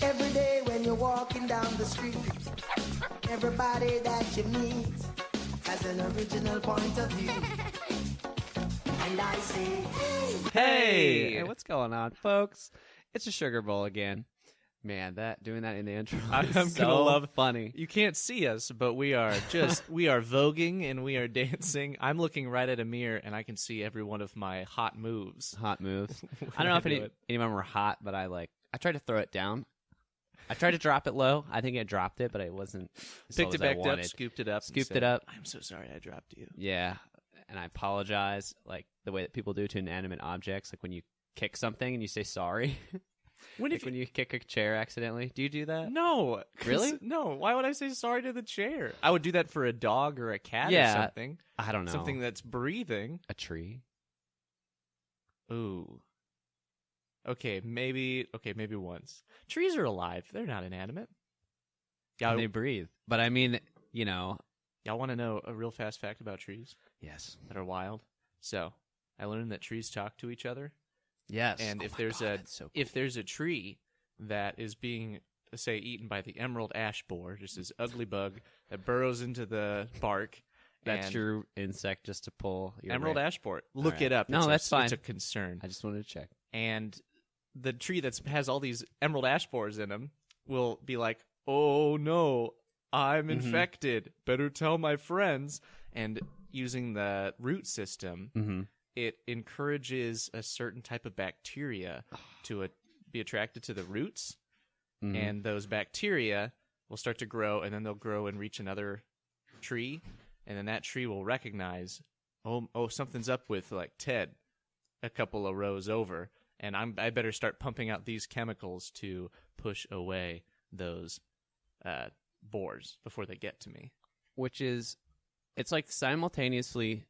Every day when you're walking down the street, everybody that you meet has an original point of view. And I say, Hey, what's going on, folks? It's a Sugar Bowl again. Man, doing that in the intro is so gonna love funny. You can't see us, but we are voguing and we are dancing. I'm looking right at a mirror and I can see every one of my hot moves. Hot moves. I don't know if any of them were hot, but I tried to throw it down. I tried to drop it low. I think I dropped it, but it wasn't as Picked low it as I back wanted. up, scooped it up. Scooped it up. I'm so sorry I dropped you. Yeah, and I apologize, like the way that people do to inanimate objects, like when you kick something and you say sorry. When you kick a chair accidentally, do you do that? No. Really? No. Why would I say sorry to the chair? I would do that for a dog or a cat or something. I don't know. Something that's breathing. A tree. Ooh. Okay, maybe once. Trees are alive. They're not inanimate. And they breathe. But I mean, you know. Y'all want to know a real fast fact about trees? Yes. That are wild? So, I learned that trees talk to each other. Yes. And if there's a tree that is being, say, eaten by the emerald ash borer, just this ugly bug that burrows into the bark. That's your insect just to pull your emerald right. ash borer. Look it up. No, that's fine. It's a concern. I just wanted to check. And the tree that has all these emerald ash borers in them will be like, oh no, I'm infected. Better tell my friends. And using the root system, it encourages a certain type of bacteria to be attracted to the roots. And those bacteria will start to grow, and then they'll grow and reach another tree. And then that tree will recognize, oh, something's up with like Ted a couple of rows over. And I better start pumping out these chemicals to push away those borers before they get to me. Which is, it's like simultaneously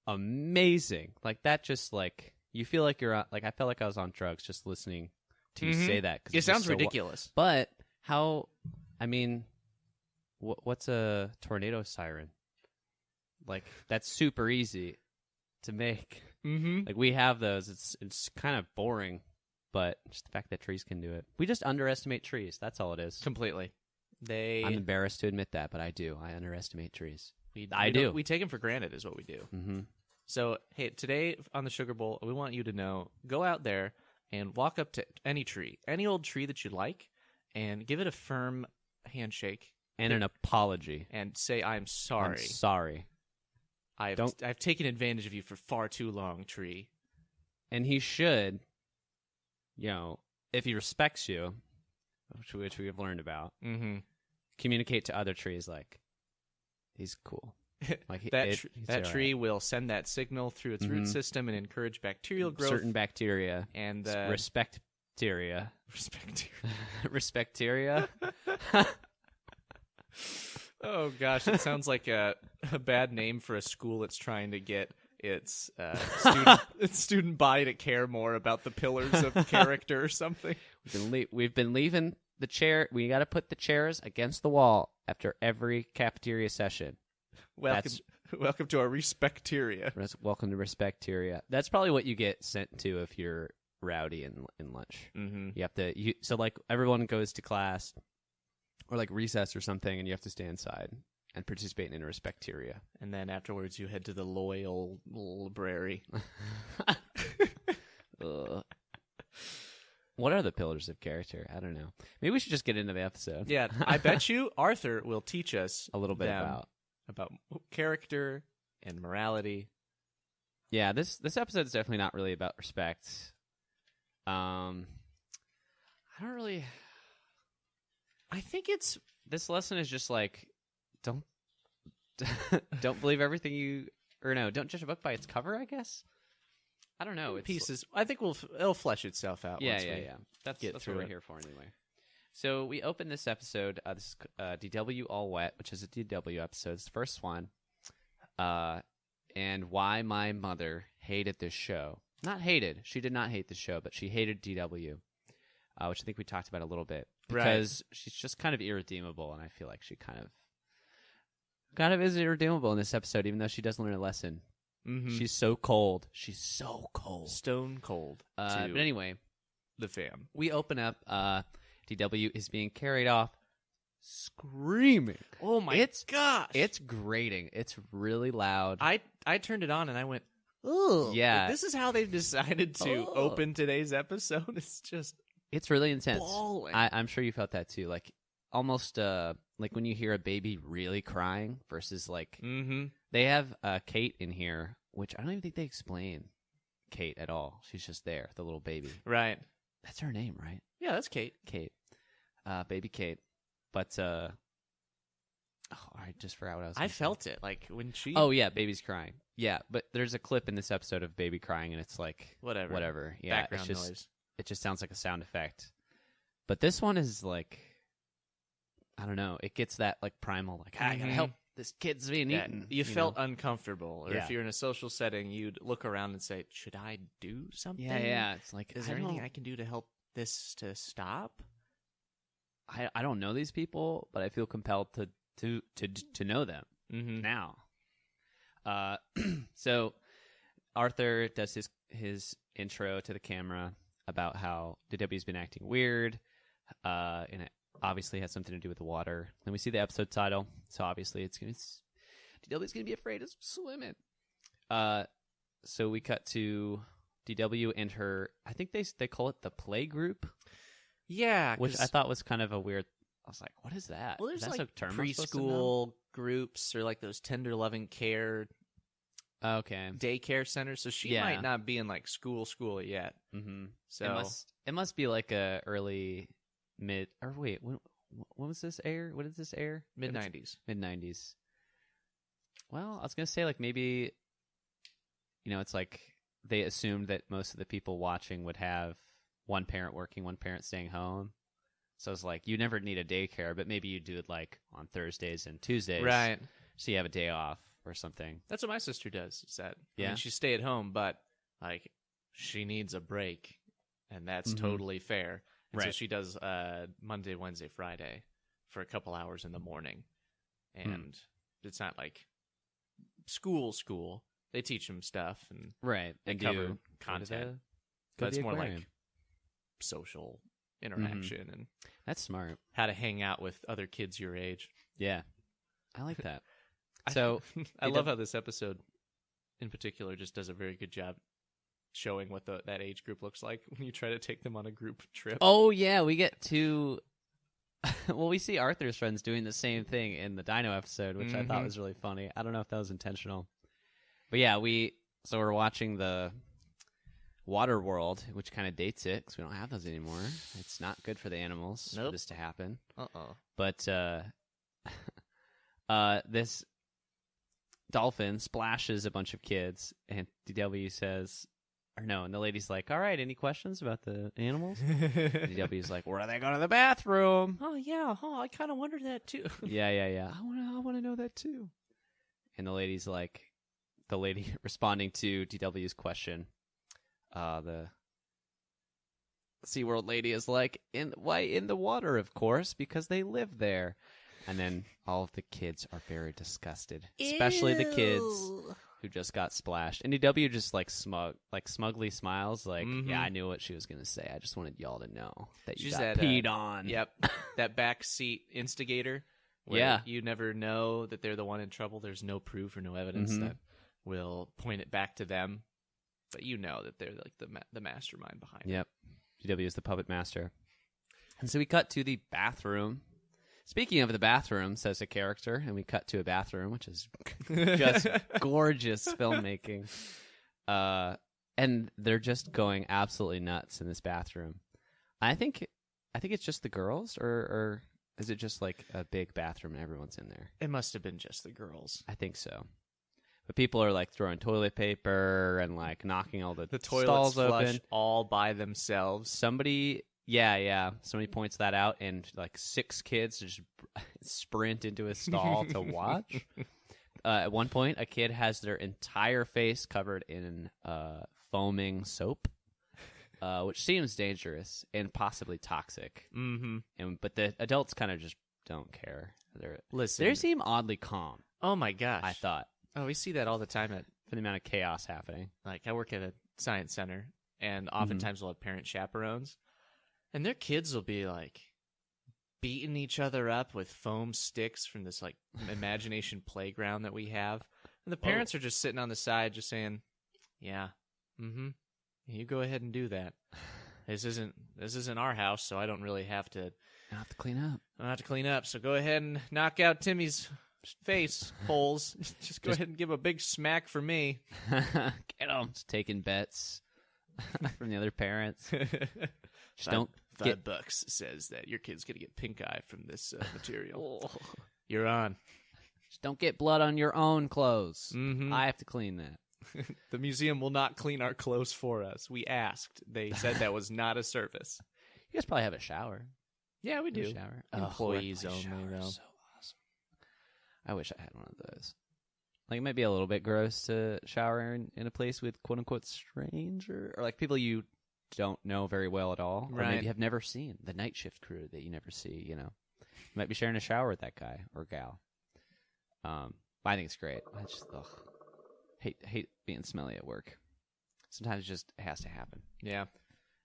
amazing. Like that just like, you feel like you're, like I felt like I was on drugs just listening to you say that. 'Cause It sounds ridiculous. But how, I mean, what's a tornado siren? Like that's super easy to make. Like we have those. It's kind of boring, but just the fact that trees can do it. We just underestimate trees. That's all it is. Completely. I'm embarrassed to admit that, but I do. I underestimate trees. We do. We take them for granted is what we do. So, hey, today on the Sugar Bowl, we want you to know, go out there and walk up to any tree, any old tree that you like, and give it a firm handshake. And an apology. And say, I'm sorry. I'm sorry. I've taken advantage of you for far too long, tree. And he should, you know, if he respects you, which we have learned about, communicate to other trees like, he's cool. Like that tree will send that signal through its root system and encourage bacterial growth. Certain bacteria. And respecteria. Respecteria. Oh, gosh, it sounds like a bad name for a school that's trying to get its student body to care more about the pillars of character or something. We've been leaving the chair. We got to put the chairs against the wall after every cafeteria session. Welcome to our respecteria. Welcome to respecteria. That's probably what you get sent to if you're rowdy in lunch. You have to. So like everyone goes to class. Or like recess or something, and you have to stay inside and participate in a respecteria. And then afterwards, you head to the loyal library. What are the pillars of character? I don't know. Maybe we should just get into the episode. Yeah, I bet you Arthur will teach us a little bit about character and morality. Yeah, this episode is definitely not really about respect. I don't really. I think this lesson is just like, don't believe everything don't judge a book by its cover, I guess. I don't know. It's pieces. I think it'll flesh itself out. Yeah. That's what we're here for anyway. So we open this episode. This is DW All Wet, which is a DW episode. It's the first one. And why my mother hated this show. Not hated. She did not hate the show, but she hated DW, which I think we talked about a little bit. Because she's just kind of irredeemable, and I feel like she kind of is irredeemable in this episode, even though she doesn't learn a lesson. She's so cold. She's so cold. Stone cold. But anyway, the fam. We open up, DW is being carried off screaming. Oh my gosh. It's grating. It's really loud. I turned it on and I went, oh, yeah. This is how they've decided to open today's episode. It's really intense. Bawling. I'm sure you felt that too. Like almost like when you hear a baby really crying versus like they have Kate in here, which I don't even think they explain Kate at all. She's just there, the little baby. Right. That's her name, right? Yeah, that's Kate. Kate. Baby Kate. But I just forgot what I was I say. felt it like when she Oh yeah, baby's crying. Yeah, but there's a clip in this episode of baby crying and it's like whatever. Yeah, background it's just noise. it just sounds like a sound effect. But this one is like I don't know, it gets that like primal like I got to help this kid's being eaten. You felt uncomfortable, or Yeah. if you're in a social setting, you'd look around and say, "Should I do something? Yeah. It's like Is there anything I can do to help this to stop?" I don't know these people, but I feel compelled to know them now. So Arthur does his intro to the camera about how DW's been acting weird, and it obviously has something to do with the water. Then we see the episode title, so obviously DW's gonna be afraid of swimming. So we cut to DW and her. I think they call it the play group. Yeah, Which I thought was kind of a weird. I was like, "What is that?" Well, there's is that like a term I'm supposed to know? preschool groups or like those tender loving care Okay. daycare centers. So she might not be in like school yet. Mm-hmm. So it must be like a early mid or wait when was this air? What did this air? mid-90s. Mid-90s. Well, I was gonna say like maybe, it's like they assumed that most of the people watching would have one parent working, one parent staying home. So it's like you never need a daycare, but maybe you do it like on Thursdays and Tuesdays, Right. So you have a day off or something. That's what my sister does. Is that I Yeah? mean, she stay at home, but like she needs a break, and that's totally fair. And so Right. she does Monday, Wednesday, Friday for a couple hours in the morning, and it's not like school. They teach them stuff and Right. they And cover go content, to the but it's more aquarium. like social interaction and That's smart. how to hang out with other kids your age. Yeah. I like that. So I love how this episode in particular just does a very good job showing what that age group looks like when you try to take them on a group trip. Oh yeah, we get to well, we see Arthur's friends doing the same thing in the Dino episode, which I thought was really funny. I don't know if that was intentional. But yeah, we're watching the Water World, which kind of dates it because we don't have those anymore. It's not good for the animals for this to happen. But this dolphin splashes a bunch of kids, and DW says, or no, and the lady's like, "All right, any questions about the animals?" DW's like, "Where do they go to the bathroom?" Oh yeah, I kind of wondered that too. Yeah. I want to know that too. And the lady's like, the lady responding to DW's question, the SeaWorld lady is like, why in the water, of course, because they live there. And then all of the kids are very disgusted, especially the kids who just got splashed. And DW just smugly smiles, like, "Yeah, I knew what she was gonna say. I just wanted y'all to know that you got peed on." Yep, that backseat instigator. Where you never know that they're the one in trouble. There's no proof or no evidence that will point it back to them, but you know that they're like the mastermind behind it. Yep, DW is the puppet master. And so we cut to the bathroom. Speaking of the bathroom, says a character, and we cut to a bathroom, which is just gorgeous filmmaking. And they're just going absolutely nuts in this bathroom. I think it's just the girls, or is it just like a big bathroom and everyone's in there? It must have been just the girls. I think so. But people are like throwing toilet paper and like knocking all the toilets stalls flush open all by themselves. Somebody points that out, and like 6 kids just sprint into a stall to watch. At one point, a kid has their entire face covered in foaming soap, which seems dangerous and possibly toxic. But the adults kind of just don't care. They seem oddly calm. Oh my gosh! I thought. Oh, we see that all the time for the amount of chaos happening. Like I work at a science center, and oftentimes we'll have parent chaperones. And their kids will be like beating each other up with foam sticks from this like imagination playground that we have. And the parents are just sitting on the side just saying, yeah, you go ahead and do that. This isn't our house, so I don't really have to. I have to clean up. I don't have to clean up, so go ahead and knock out Timmy's face holes. Just go ahead and give a big smack for me. Get him. Just taking bets from the other parents. Just don't get $5 says that your kid's gonna get pink eye from this material. You're on. Just don't get blood on your own clothes. I have to clean that. The museum will not clean our clothes for us. We asked. They said that was not a service. You guys probably have a shower. Yeah, we do. Shower. Employees Workplace only, shower though. is so awesome. I wish I had one of those. Like, it might be a little bit gross to shower in a place with quote-unquote stranger, or like people you don't know very well at all, or maybe have never seen, the night shift crew that you never see, you know. You might be sharing a shower with that guy or gal. I think it's great. I just hate being smelly at work. Sometimes it just has to happen. Yeah.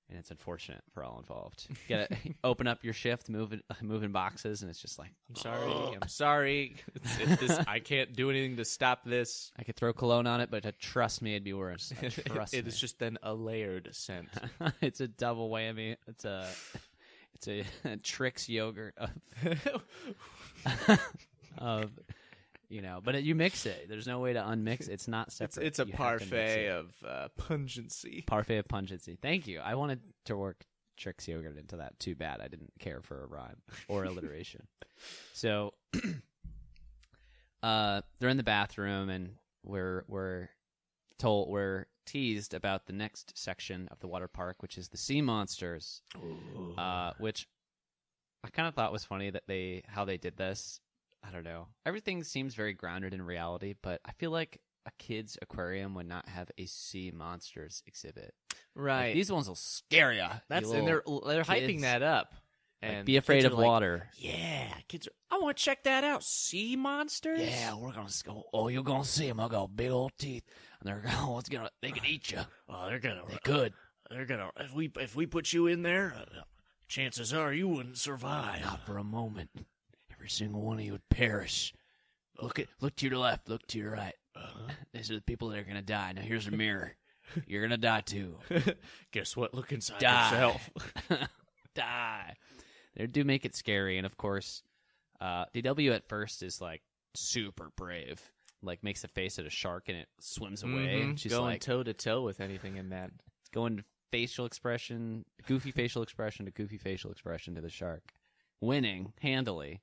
And it's unfortunate for all involved. You gotta open up your shift, moving boxes, and it's just like, I'm sorry. I can't do anything to stop this. I could throw cologne on it, but trust me, it'd be worse. Trust me. It is just then a layered scent. It's a double whammy. It's a Trix yogurt of you know, but you mix it. There's no way to unmix it. It's not separate. It's a parfait of pungency. Parfait of pungency. Thank you. I wanted to work Trix yogurt into that. Too bad I didn't care for a rhyme or alliteration. So they're in the bathroom, and we're teased about the next section of the water park, which is the sea monsters, which I kind of thought was funny that how they did this. I don't know. Everything seems very grounded in reality, but I feel like a kid's aquarium would not have a sea monsters exhibit. Right. Like, these ones will scare you. And they're hyping that up. And like, be afraid of water. Yeah, kids I want to check that out. Sea monsters? Yeah, we're gonna go. Oh, you're gonna see them. I got big old teeth, and they can eat you. Oh, they could. They're gonna. If we put you in there, chances are you wouldn't survive. Not for a moment. Every single one of you would perish. Look to your left. Look to your right. These are the people that are gonna die. Now here's a mirror. You're gonna die too. Guess what? Look inside Die. yourself. Die. They do make it scary, and of course, DW at first is like super brave. Like makes a face at a shark and it swims away. And she's going like toe to toe with anything in that. Going facial expression, goofy facial expression to goofy facial expression to the shark, winning handily.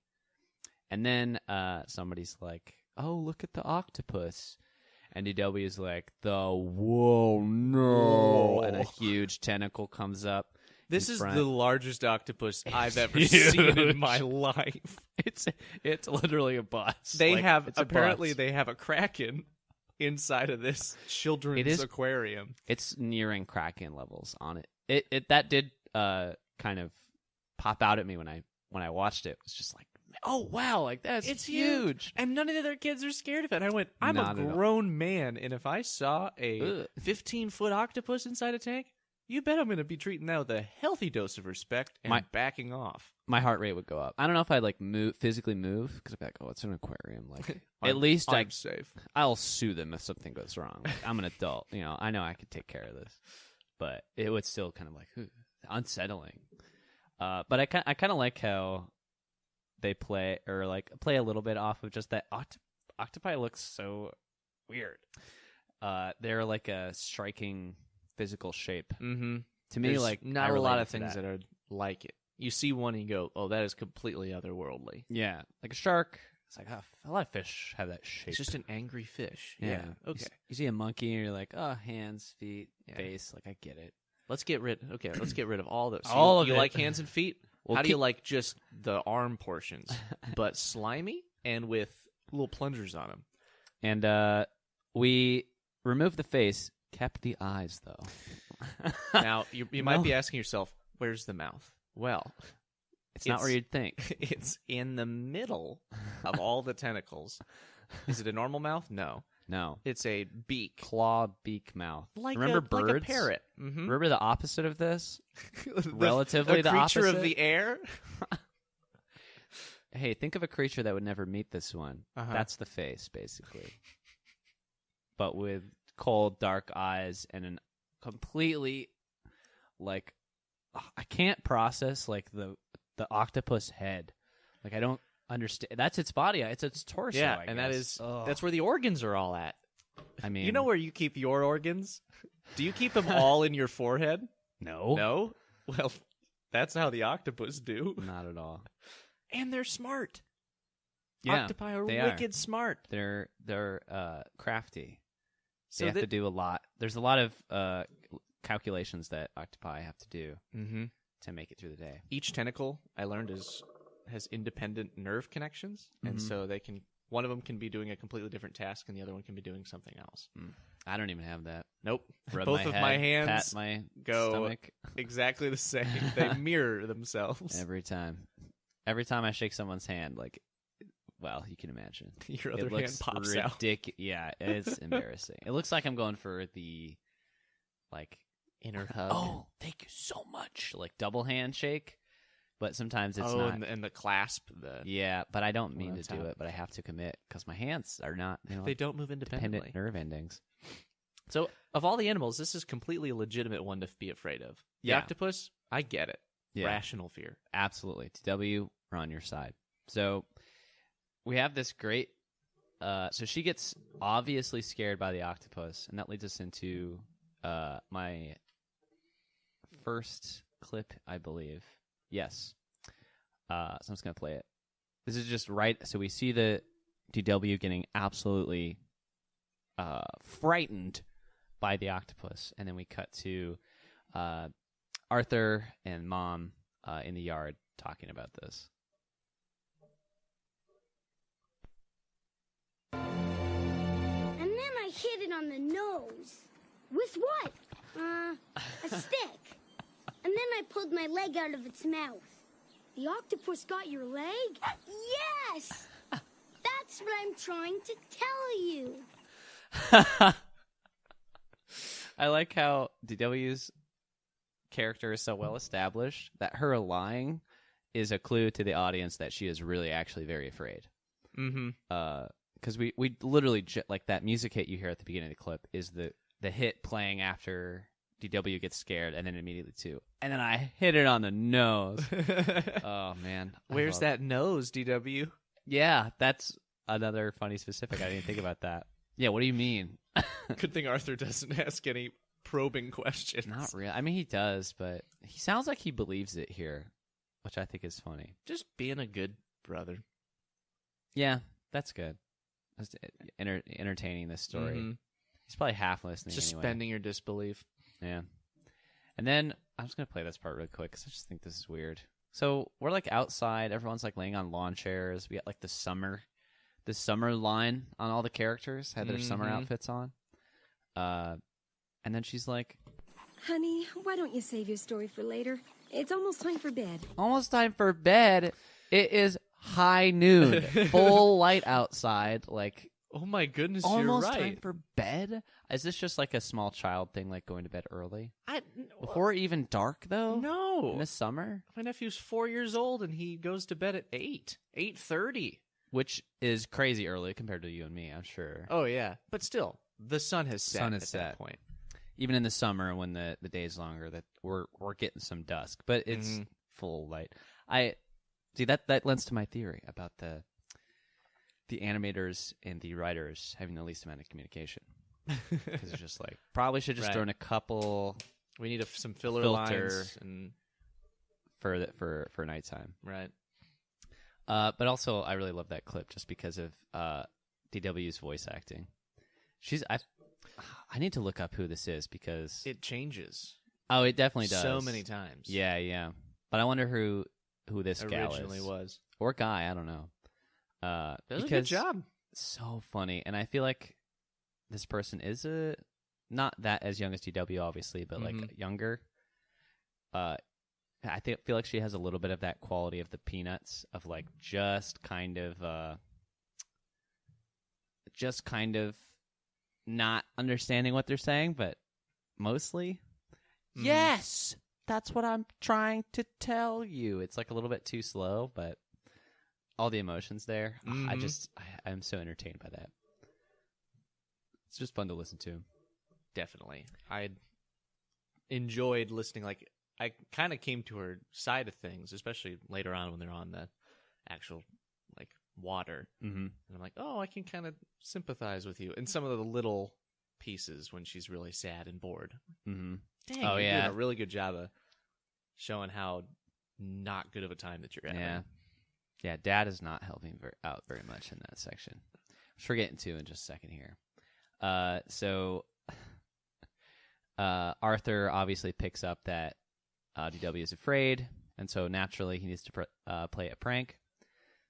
And then somebody's like, "Oh, look at the octopus," and DW is like, "Whoa, no!" And a huge tentacle comes up. This is the largest octopus I've ever seen in my life. It's literally a bus. They have a kraken inside of this children's aquarium. It's nearing kraken levels on it. That did kind of pop out at me when I watched it. It was just like, oh wow, like it's huge. And none of the other kids are scared of it. I went, I'm a grown man, and if I saw a 15-foot octopus inside a tank, you bet I'm going to be treating that with a healthy dose of respect and backing off. My heart rate would go up. I don't know if I'd like physically move, because I'd be like, oh, it's an aquarium. Like, at least I'm safe. I'll sue them if something goes wrong. Like, I'm an adult, I know I could take care of this, but it would still kind of like unsettling. But I kind of like how they play a little bit off of just that octopi looks so weird. They're like a striking physical shape. Mm-hmm. To me, there's like not a lot of things that are like it. You see one and you go, "Oh, that is completely otherworldly." Yeah, like a shark. It's like a lot of fish have that shape. It's just an angry fish. Yeah. Okay. You see a monkey and you're like, "Oh, hands, feet, face." Like I get it. Let's get rid of all those. All of you it. like hands and feet? Well, how do you like just the arm portions, but slimy and with little plungers on them? And we removed the face, kept the eyes though. Now you might be asking yourself, "Where's the mouth?" Well, it's not where you'd think. It's in the middle of all the tentacles. Is it a normal mouth? No. It's a beak. Claw beak mouth. Remember birds? Like a parrot. Mm-hmm. Remember the opposite of this? Relatively the creature opposite? of the air? hey, think of a creature that would never meet this one. Uh-huh. That's the face, basically. But with cold, dark eyes and an completely, like, I can't process, like, the octopus head. Like, I don't understand. That's its body. It's its torso, Yeah, I and guess. that's where the organs are all at. I mean... You know where you keep your organs? Do you keep them all in your forehead? No. No? Well, that's how the octopus do. Not at all. And they're smart. Yeah, Octopi are they wicked smart. They're crafty. So they have to do a lot. There's a lot of calculations that octopi have to do to make it through the day. Each tentacle, I learned, has independent nerve connections, and so they can. One of them can be doing a completely different task, and the other one can be doing something else. I don't even have that. Nope. Rub Both my of head, my hands pat my go stomach exactly the same. They mirror themselves. every time. Every time I shake someone's hand, like, well, you can imagine. Your It other looks hand pops out. Yeah, it's embarrassing. It looks like I'm going for the, like, Inner hug. oh, thank you so much, like double handshake. But sometimes it's oh, not. and the clasp. Yeah, but I don't mean to that's do how- it. But I have to commit because my hands are not. They don't move independently. dependent nerve endings. So, of all the animals, this is completely a legitimate one to be afraid of. The Yeah. octopus, I get it. Yeah. Rational fear. Absolutely. TW, we're on your side. So we have this great. So she gets obviously scared by the octopus, and that leads us into my first clip, I believe. Yes. So I'm just gonna play it. This is just right. So we see the DW getting absolutely frightened by the octopus, and then we cut to Arthur and Mom in the yard talking about this. And then I hit it on the nose. With what? A stick. And then I pulled my leg out of its mouth. The octopus got your leg? Yes! That's what I'm trying to tell you. I like how DW's character is so well established that her lying is a clue to the audience that she is really actually very afraid. Mm-hmm. Because we literally like that music hit you hear at the beginning of the clip is the hit playing after DW gets scared, and then immediately too, and then I hit it on the nose. Oh man, Where's that nose, DW? Yeah, that's another funny specific. I didn't think about that. Yeah, what do you mean? Good thing Arthur doesn't ask any probing questions. Not real. I mean, he does, but he sounds like he believes it here, which I think is funny. Just being a good brother. Yeah, that's good. Just entertaining this story. Mhm. He's probably half listening. Suspending your disbelief. Yeah. And then I'm just going to play this part really quick because I just think this is weird. So we're like outside. Everyone's like laying on lawn chairs. We got like the summer line on all the characters had their summer outfits on. And then she's like, Honey, why don't you save your story for later? It's almost time for bed. almost time for bed. It is high noon, full light outside. Like, Oh my goodness, almost you're right. time for bed? Is this just like a small child thing, like going to bed early? I, Before even dark, though? no. In the summer? My nephew's 4 years old, and he goes to bed at 8:30. Which is crazy early compared to you and me, I'm sure. Oh, yeah. But still, the sun has set Sun is at set. that point. Even in the summer when the day's longer, that we're getting some dusk, but it's full light. I see that lends to my theory about the animators and the writers having the least amount of communication. Because it's just like probably should just Right. throw in a couple We need some filler Filter. lines. And for nighttime. right. But also I really love that clip just because of DW's voice acting. I need to look up who this is because It changes it definitely does so many times. Yeah. But I wonder who this gal Originally is. was. Or guy, I don't know. Does a good because job. so funny, and I feel like this person is not that as young as DW, obviously, but like younger. I feel like she has a little bit of that quality of the Peanuts of like just kind of not understanding what they're saying, but mostly, yes, that's what I'm trying to tell you. It's like a little bit too slow, but all the emotions there. Mhm. I'm so entertained by that. It's just fun to listen to. Definitely. I enjoyed listening. Like, I kind of came to her side of things, especially later on when they're on the actual, like, water. Mm-hmm. And I'm like, oh, I can kind of sympathize with you. And some of the little pieces when she's really sad and bored. Mm-hmm. Dang, Oh, you're yeah. doing a really good job of showing how not good of a time that you're having. Yeah. Yeah, Dad is not helping out very much in that section, which we're getting to in just a second here. So Arthur obviously picks up that DW is afraid, and so naturally he needs to play a prank.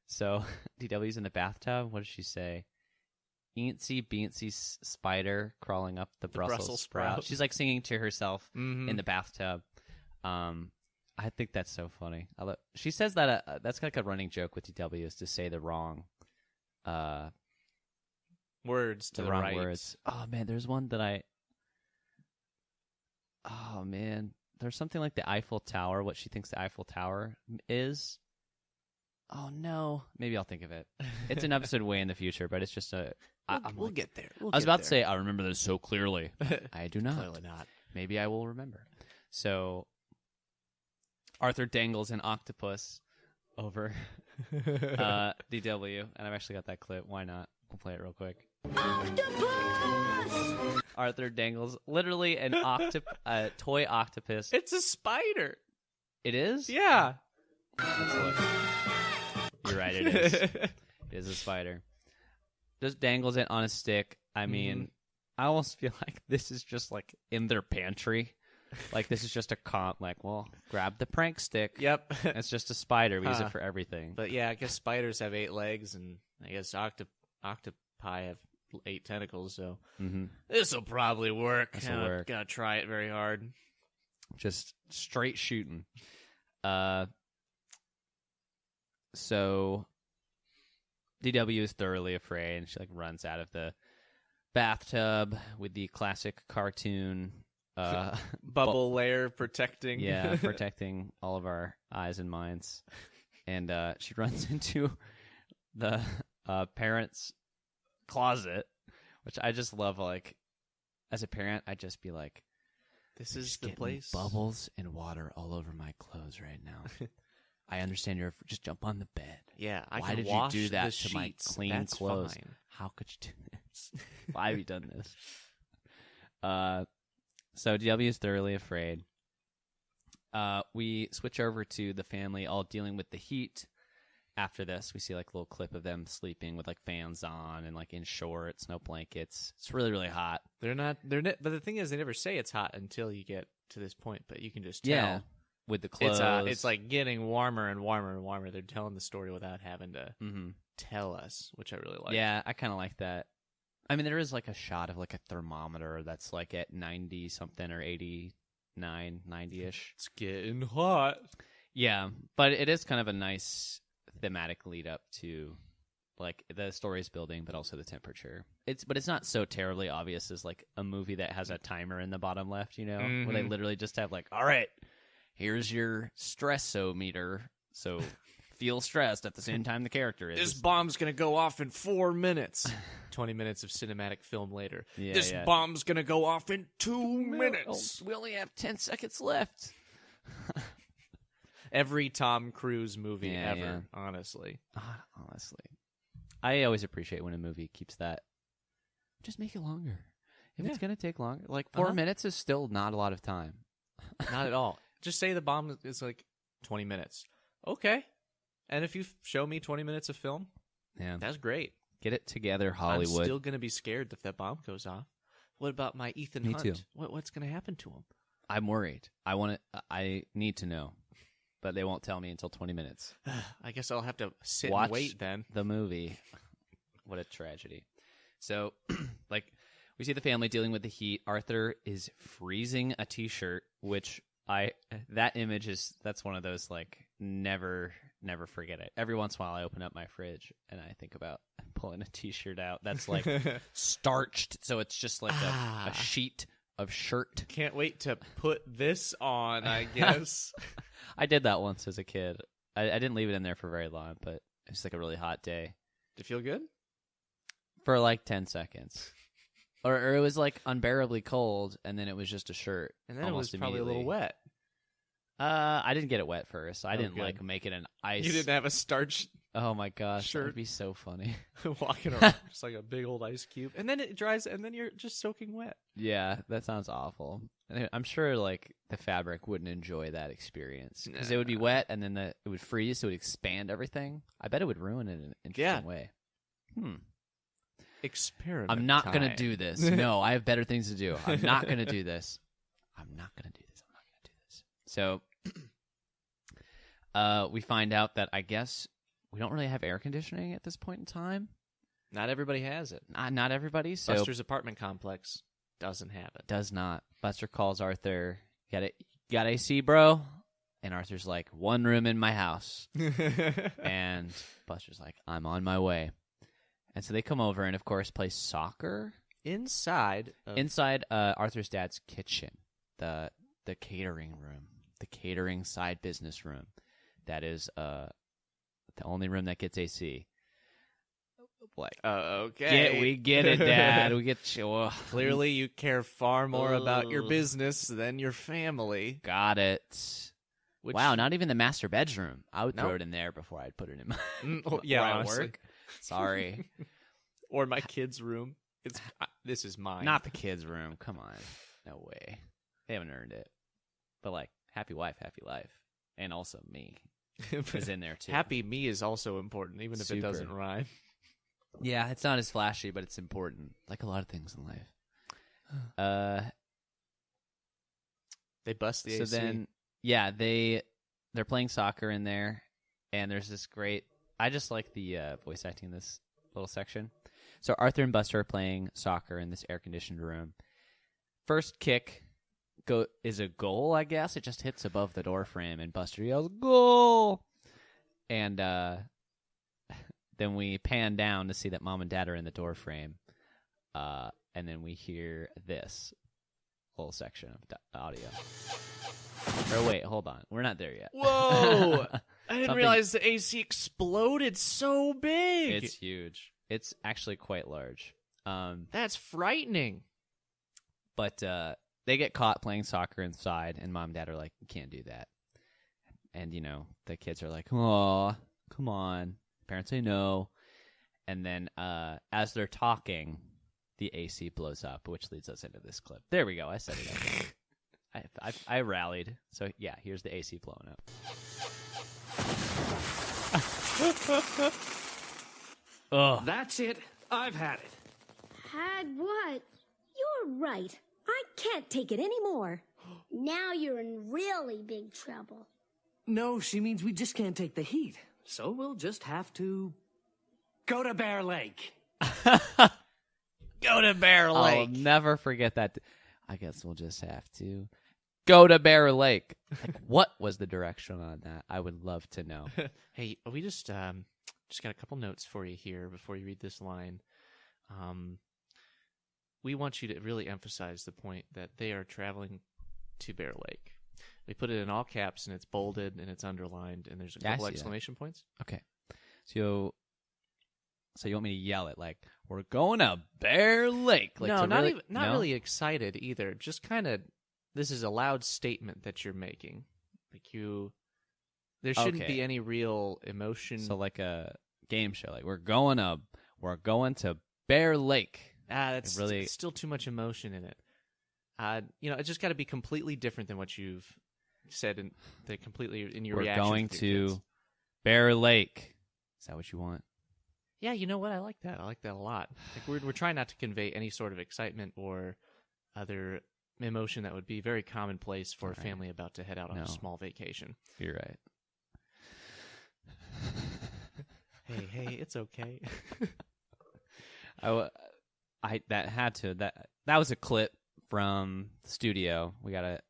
So DW's in the bathtub. What does she say? Eensy beensy spider crawling up the Brussels sprout. She's like singing to herself Mhm. in the bathtub. I think that's so funny. She says that that's like a running joke with DW is to say the wrong Words to the wrong right. words. Oh man, there's one that oh man, there's something like the Eiffel Tower. What she thinks the Eiffel Tower is. Oh no, maybe I'll think of it. It's an episode way in the future, but it's just We'll get there. I was about to say I remember this so clearly. I do not. Clearly not. Maybe I will remember. So Arthur dangles an octopus over DW, and I've actually got that clip. Why not? We'll play it real quick. Octopus! Arthur dangles literally an toy octopus. It's a spider. It is? Yeah. Let's look. You're right, it is. It is a spider. Just dangles it on a stick. I mean, I almost feel like this is just like in their pantry. Like this is just a comp. Like, well, grab the prank stick. Yep. It's just a spider. We use it for everything. But yeah, I guess spiders have 8 legs, and I guess octopi have 8 tentacles. So this will probably work. This'll work. Gotta try it very hard. Just straight shooting. So DW is thoroughly afraid, and she like runs out of the bathtub with the classic cartoon Bubble layer protecting. Yeah, protecting all of our eyes and minds. And she runs into the parents' closet, which I just love. Like, as a parent, I'd just be like, This is just the getting place. bubbles and water all over my clothes right now. I understand you're just jump on the bed. Yeah, Why did you do that to my clean clothes? Fine. How could you do this? Why have you done this? So DW is thoroughly afraid. We switch over to the family all dealing with the heat. After this, we see like a little clip of them sleeping with like fans on and like in shorts, no blankets. It's really, really hot. But the thing is, they never say it's hot until you get to this point. But you can just tell. Yeah, with the clothes. It's like getting warmer and warmer and warmer. They're telling the story without having to tell us, which I really like. Yeah, I kind of like that. I mean, there is like a shot of like a thermometer that's like at 90 something or 89, 90-ish. It's getting hot. Yeah, but it is kind of a nice thematic lead up to like the story's building, but also the temperature. But it's not so terribly obvious as like a movie that has a timer in the bottom left, you know, where they literally just have like, all right, here's your stress-o-meter, so feel stressed at the same time the character is. This bomb's gonna go off in 4 minutes. 20 minutes of cinematic film later. Yeah, this bomb's gonna go off in 2 minutes. We only have 10 seconds left. Every Tom Cruise movie ever, yeah. honestly. Honestly. I always appreciate when a movie keeps that. Just make it longer. If it's going to take longer. Like 4 minutes is still not a lot of time. Not at all. Just say the bomb is like 20 minutes. Okay. And if you show me 20 minutes of film, that's great. Get it together, Hollywood. I'm still going to be scared if that bomb goes off. What about my Ethan Me Hunt? too. What's going to happen to him? I'm worried. I need to know. But they won't tell me until 20 minutes. I guess I'll have to sit Watch and wait then. The movie. What a tragedy. So, like, we see the family dealing with the heat. Arthur is freezing a T-shirt, which that image that's one of those, like, never forget it. Every once in a while I open up my fridge and I think about pulling a T-shirt out that's, like, starched. So it's just like a sheet of shirt. Can't wait to put this on, I guess. I did that once as a kid. I didn't leave it in there for very long, but It was like a really hot day Did it feel good? for like 10 seconds. Or it was like unbearably cold, and then it was just a shirt. And then it was almost probably a little immediately. wet. I didn't get it wet first. I didn't good. like make it an ice. You didn't have a starch Oh my gosh, that shirt. would be so funny. walking around, just like a big old ice cube. And then it dries, and then you're just soaking wet. Yeah, that sounds awful. I'm sure like the fabric wouldn't enjoy that experience because it would be wet, and then it would freeze, so it would expand everything. I bet it would ruin it in an interesting way. Experiment. I'm not time. gonna do this. No, I have better things to do. I'm not gonna do this. I'm not gonna do this. I'm not gonna do this. So, we find out that I guess we don't really have air conditioning at this point in time. Not everybody has it. Not everybody. So Buster's apartment complex doesn't have it. does not. Buster calls Arthur. Got AC, bro? And Arthur's like, 1 room in my house. And Buster's like, I'm on my way. And so they come over and, of course, play soccer Inside Arthur's dad's kitchen, the catering room, the catering side business room. That is the only room that gets AC. Like, okay. we get it, Dad. We get you. Ugh. Clearly, you care far more about your business than your family. Got it. Which, Wow, not even the master bedroom. I would throw Nope. it in there before I'd put it in my yeah, where I honestly. work. Sorry. Or my kid's room. This is mine. Not the kids' room. Come on. No way. They haven't earned it. But like, happy wife, happy life. And also me is in there too. Happy me is also important, even if it Super. doesn't rhyme. Yeah, it's not as flashy, but it's important. Like a lot of things in life. They bust the So AC. then, yeah, they're playing soccer in there, and there's this great. I just like the voice acting in this little section. So Arthur and Buster are playing soccer in this air-conditioned room. First kick is a goal, I guess. It just hits above the door frame, and Buster yells, "Goal!" And then we pan down to see that Mom and Dad are in the door frame, and then we hear this little section of audio. Or wait, hold on. We're not there yet. Whoa! I didn't Something- realize the AC exploded so big. It's huge. It's actually quite large. That's frightening. But they get caught playing soccer inside, and Mom and Dad are like, "You can't do that." And, you know, the kids are like, "Oh, come on." Parents say no. And then as they're talking, the AC blows up, which leads us into this clip. There we go. I said it. I rallied. So, yeah, here's the AC blowing up. Ugh. That's it. I've had it. Had what? You're right. I can't take it anymore. Now you're in really big trouble. No, she means we just can't take the heat. So we'll just have to go to Bear Lake. Go to Bear I'll never forget that. I guess we'll just have to go to Bear Lake. Like, what was the direction on that? I would love to know. Hey, we just got a couple notes for you here before you read this line. We want you to really emphasize the point that they are traveling to Bear Lake. We put it in all caps, and it's bolded, and it's underlined, and there's a Yeah, I couple see that. exclamation points. Okay. So you want me to yell it like, "We're going to Bear Lake"? Like, no, to not really, even, not no? really excited either. Just kind of, this is a loud statement that you're making. Like there shouldn't Okay. be any real emotion. So like a game show. Like, we're going to Bear Lake. That's really- it's still too much emotion in it. It's just got to be completely different than what you've said in your We're reaction. going with your to kids. Bear Lake. Is that what you want? Yeah, you know what? I like that. I like that a lot. Like we're trying not to convey any sort of excitement or other emotion that would be very commonplace for a Right. family about to head out on No. a small vacation. You're right. Hey, it's okay. That was a clip from the studio. We got a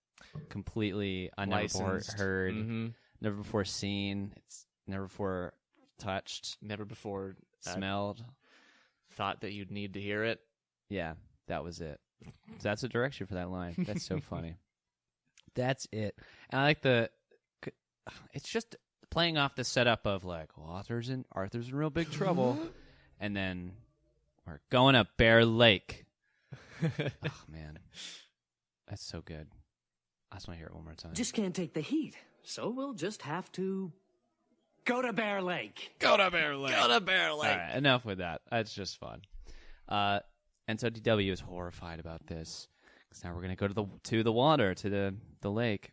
completely never before Licensed. heard, Mhm. never before seen. It's never before touched, Never before smelled. thought that you'd need to hear it. Yeah, that was it. So that's a direction for that line. That's so funny. That's it. And I like it's just playing off the setup of like, well, Arthur's in real big trouble, and then we're going to Bear Lake. Oh man, that's so good. I just want to hear it one more time. Just can't take the heat, so we'll just have to go to Bear Lake. Go to Bear Lake. All right, enough with that. It's just fun. And so DW is horrified about this because now we're gonna go to the water, to the lake.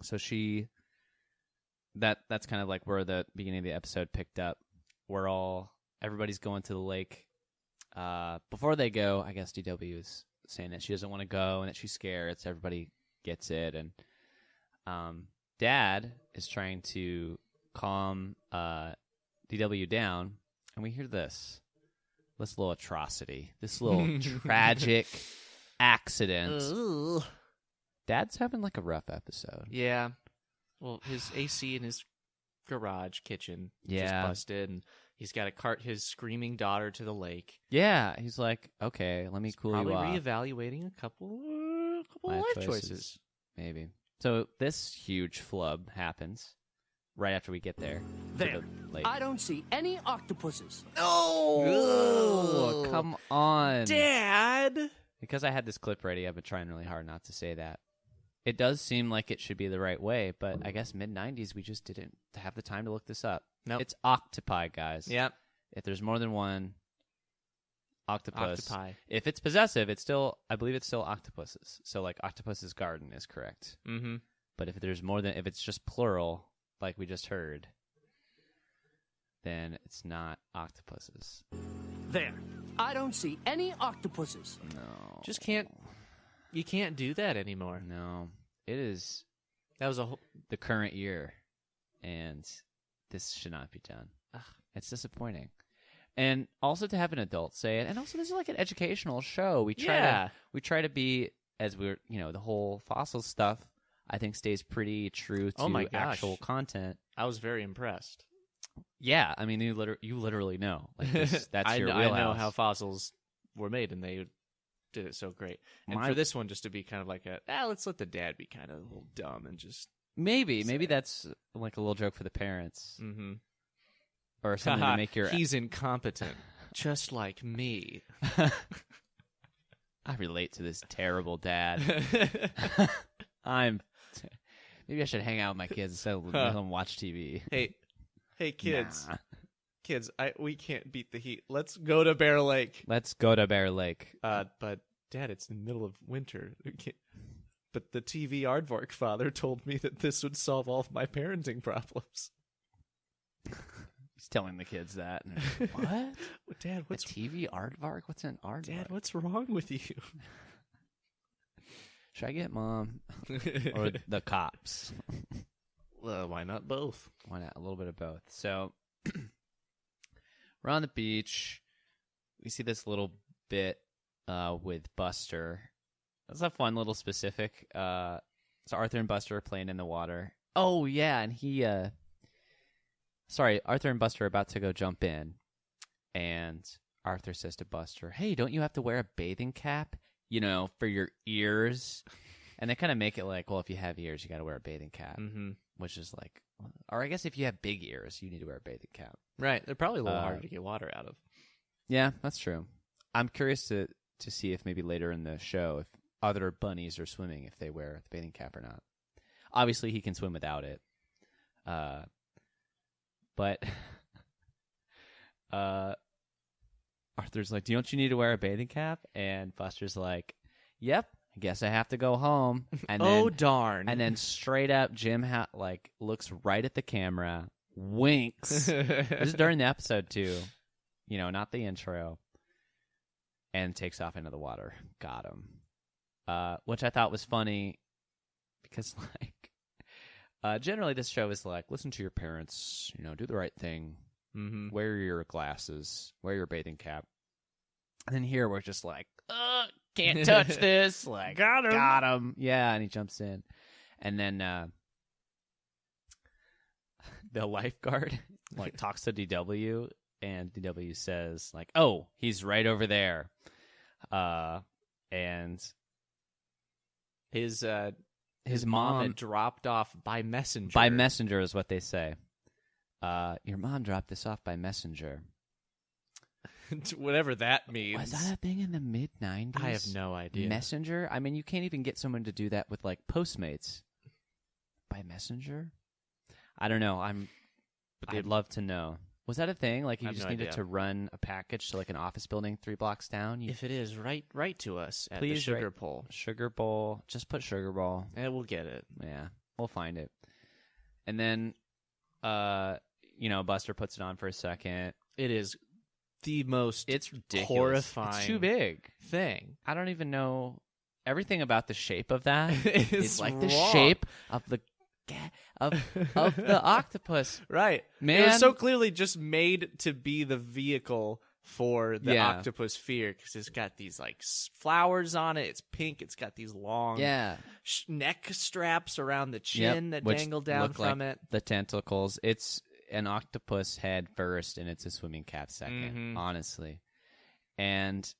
So that's kind of like where the beginning of the episode picked up. Everybody's going to the lake. Before they go, I guess DW is saying that she doesn't want to go and that she's scared. So everybody gets it, and Dad is trying to calm DW down, and we hear this little atrocity, this little tragic accident. Ugh. Dad's having like a rough episode. Yeah. Well, his AC in his garage kitchen just Yeah. busted, and he's got to cart his screaming daughter to the lake. Yeah, he's like, okay, let me cool Probably you off. reevaluating a couple of life choices. Maybe. So this huge flub happens right after we get there. to There. the lake. I don't see any octopuses. Oh, come on. Dad! Because I had this clip ready, I've been trying really hard not to say that. It does seem like it should be the right way, but I guess mid-90s we just didn't have the time to look this up. Nope. It's octopi, guys. Yep. If there's more than one octopus, Octopi. if it's possessive, I believe it's still octopuses. So like octopus's garden is correct. Mm-hmm. But if it's just plural, like we just heard, then it's not octopuses. There. I don't see any octopuses. No. Just can't. You can't do that anymore. No. It is That was the current year, and this should not be done. Ugh, it's disappointing. And also to have an adult say it, and also this is like an educational show. We try to be, as we're, the whole fossil stuff, I think stays pretty true to Oh my gosh. actual content. I was very impressed. Yeah, I mean, you literally know. Like that's your I wheelhouse. know how fossils were made, and they did it so great. And for this one, just to be kind of like let's let the dad be kind of a little dumb and just Maybe that's like a little joke for the parents, mm-hmm. or something to make your. He's incompetent, just like me. I relate to this terrible dad. Maybe I should hang out with my kids instead of let them watch TV. Hey, kids. Nah. Kids, we can't beat the heat. Let's go to Bear Lake. Let's go to Bear Lake. But Dad, it's the middle of winter. We can't. But the TV aardvark father told me that this would solve all of my parenting problems. He's telling the kids that. What? Dad, What's a TV aardvark? What's an aardvark? Dad, what's wrong with you? Should I get Mom or the cops? Well, why not both? Why not? A little bit of both. So we're on the beach. We see this little bit with Buster. That's a fun little specific. So Arthur and Buster are playing in the water. Oh, yeah, and Arthur and Buster are about to go jump in. And Arthur says to Buster, hey, don't you have to wear a bathing cap, for your ears? And they kind of make it like, well, if you have ears, you got to wear a bathing cap. Mm-hmm. Which is like, or I guess if you have big ears, you need to wear a bathing cap. Right. They're probably a little harder to get water out of. Yeah, that's true. I'm curious to see if maybe later in the show, if other bunnies are swimming, if they wear the bathing cap or not. Obviously, he can swim without it. But Arthur's like, don't you need to wear a bathing cap? And Buster's like, yep, I guess I have to go home. And then, darn. And then straight up, Jim looks right at the camera, winks. This is during the episode, too. Not the intro. And takes off into the water. Got him. Which I thought was funny because, generally this show is like, listen to your parents, do the right thing, wear your glasses, wear your bathing cap. And then here we're just like, can't touch this. Like, got him. Yeah, and he jumps in. And then the lifeguard talks to DW, and DW says oh, he's right over there. And his his mom had dropped off by messenger. By messenger is what they say. Your mom dropped this off by messenger. Whatever that means. Was that a thing in the mid-90s? I have no idea. Messenger? I mean, you can't even get someone to do that with, like, Postmates. By messenger? I don't know. I'd love to know. Was that a thing? Like, you just needed to run a package to, like, an office building 3 blocks down? If it is, write to us at Please the Sugarbowl. Sugarbowl. Just put Sugarbowl. And we'll get it. Yeah, we'll find it. And then, Buster puts it on for a second. It is the most It's ridiculous. horrifying It's too big. thing. I don't even know. Everything about the shape of that is like wrong. the shape of the of the octopus. Right. Man. It was so clearly just made to be the vehicle for the octopus fear, because it's got these like flowers on it. It's pink. It's got these long neck straps around the chin that which dangle down look from like it. The tentacles. It's an octopus head first, and it's a swimming cap second, honestly. And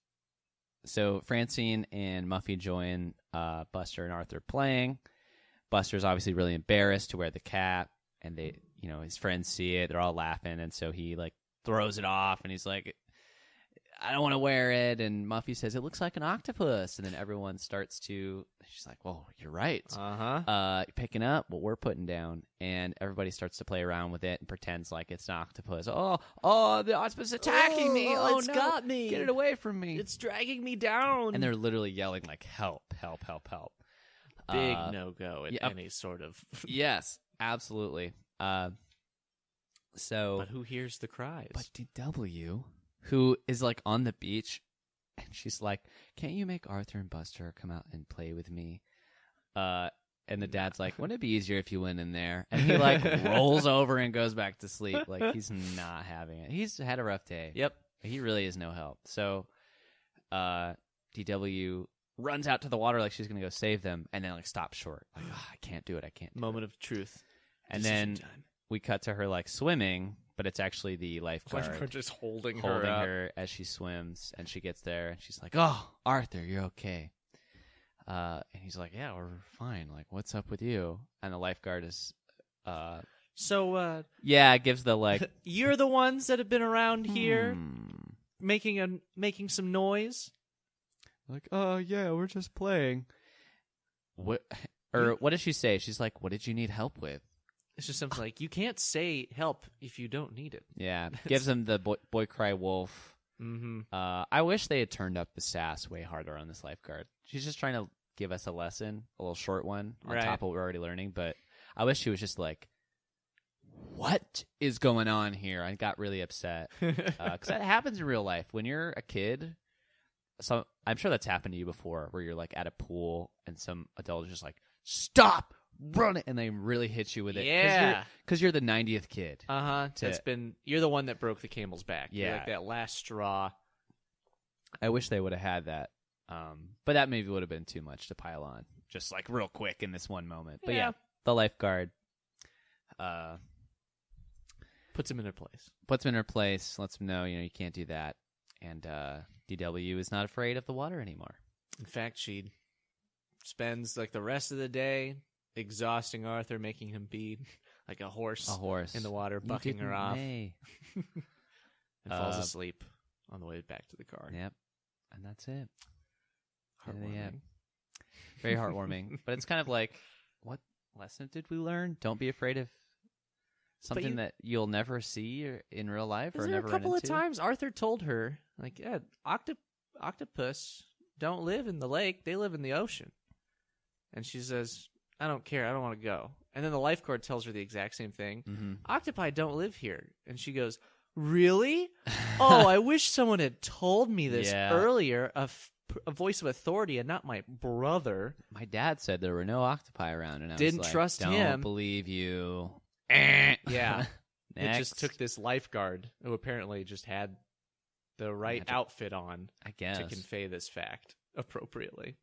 so Francine and Muffy join Buster and Arthur playing. Buster's obviously really embarrassed to wear the cap, and they, his friends see it. They're all laughing, and so he like throws it off, and he's like, I don't want to wear it. And Muffy says, it looks like an octopus. And then everyone starts to, she's like, well, you're right. Picking up what we're putting down. And everybody starts to play around with it and pretends like it's an octopus. Oh, the octopus is attacking me. Oh, it's no. got me. Get it away from me. It's dragging me down. And they're literally yelling like, help, help, help, help. Big no-go in any sort of... Yes, absolutely. But who hears the cries? But DW... who is like on the beach, and she's like, can't you make Arthur and Buster come out and play with me? And the dad's like, wouldn't it be easier if you went in there? And he like rolls over and goes back to sleep. Like, he's not having it. He's had a rough day. Yep. He really is no help. So DW runs out to the water like she's going to go save them, and then like stops short. Like, I can't do it. I can't do Moment of truth. And Decision then time. we cut to her like swimming, but it's actually the lifeguard just holding her as she swims, and she gets there, and she's like, "Oh, Arthur, you're okay." And he's like, "Yeah, we're fine. Like, what's up with you?" And the lifeguard is, gives the like, you're the ones that have been around here making some noise. like, "Oh yeah, we're just playing." What does she say? She's like, "What did you need help with?" It's just something like, you can't say help if you don't need it. Yeah, gives him the boy cry wolf. Mm-hmm. I wish they had turned up the sass way harder on this lifeguard. She's just trying to give us a lesson, a little short one on top of what we're already learning. But I wish she was just like, what is going on here? I got really upset. Because that happens in real life. When you're a kid, so I'm sure that's happened to you before, where you're like at a pool and some adult is just like, stop! Run it, and they really hit you with it. Yeah, because you're the 90th kid. You're the one that broke the camel's back. Yeah, you're like that last straw. I wish they would have had that, but that maybe would have been too much to pile on, just like real quick in this one moment. But yeah, the lifeguard puts him in her place. Lets him know, you can't do that, and DW is not afraid of the water anymore. In fact, she spends like the rest of the day exhausting Arthur, making him be like a horse in the water, bucking her off, and falls asleep on the way back to the car. Yep, and that's it. Heartwarming. Yeah. Very heartwarming. But it's kind of like, what lesson did we learn? Don't be afraid of something that you'll never see in real life or never a couple run of into. times Arthur told her, like, yeah, octopus don't live in the lake, they live in the ocean. And she says, I don't care, I don't want to go. And then the lifeguard tells her the exact same thing. Mm-hmm. Octopi don't live here. And she goes, really? Oh, I wish someone had told me this earlier. A voice of authority and not my brother. My dad said there were no octopi around, and I didn't was like, trust don't him. believe you. Yeah. It just took this lifeguard who apparently just had the right outfit on, I guess, to convey this fact appropriately.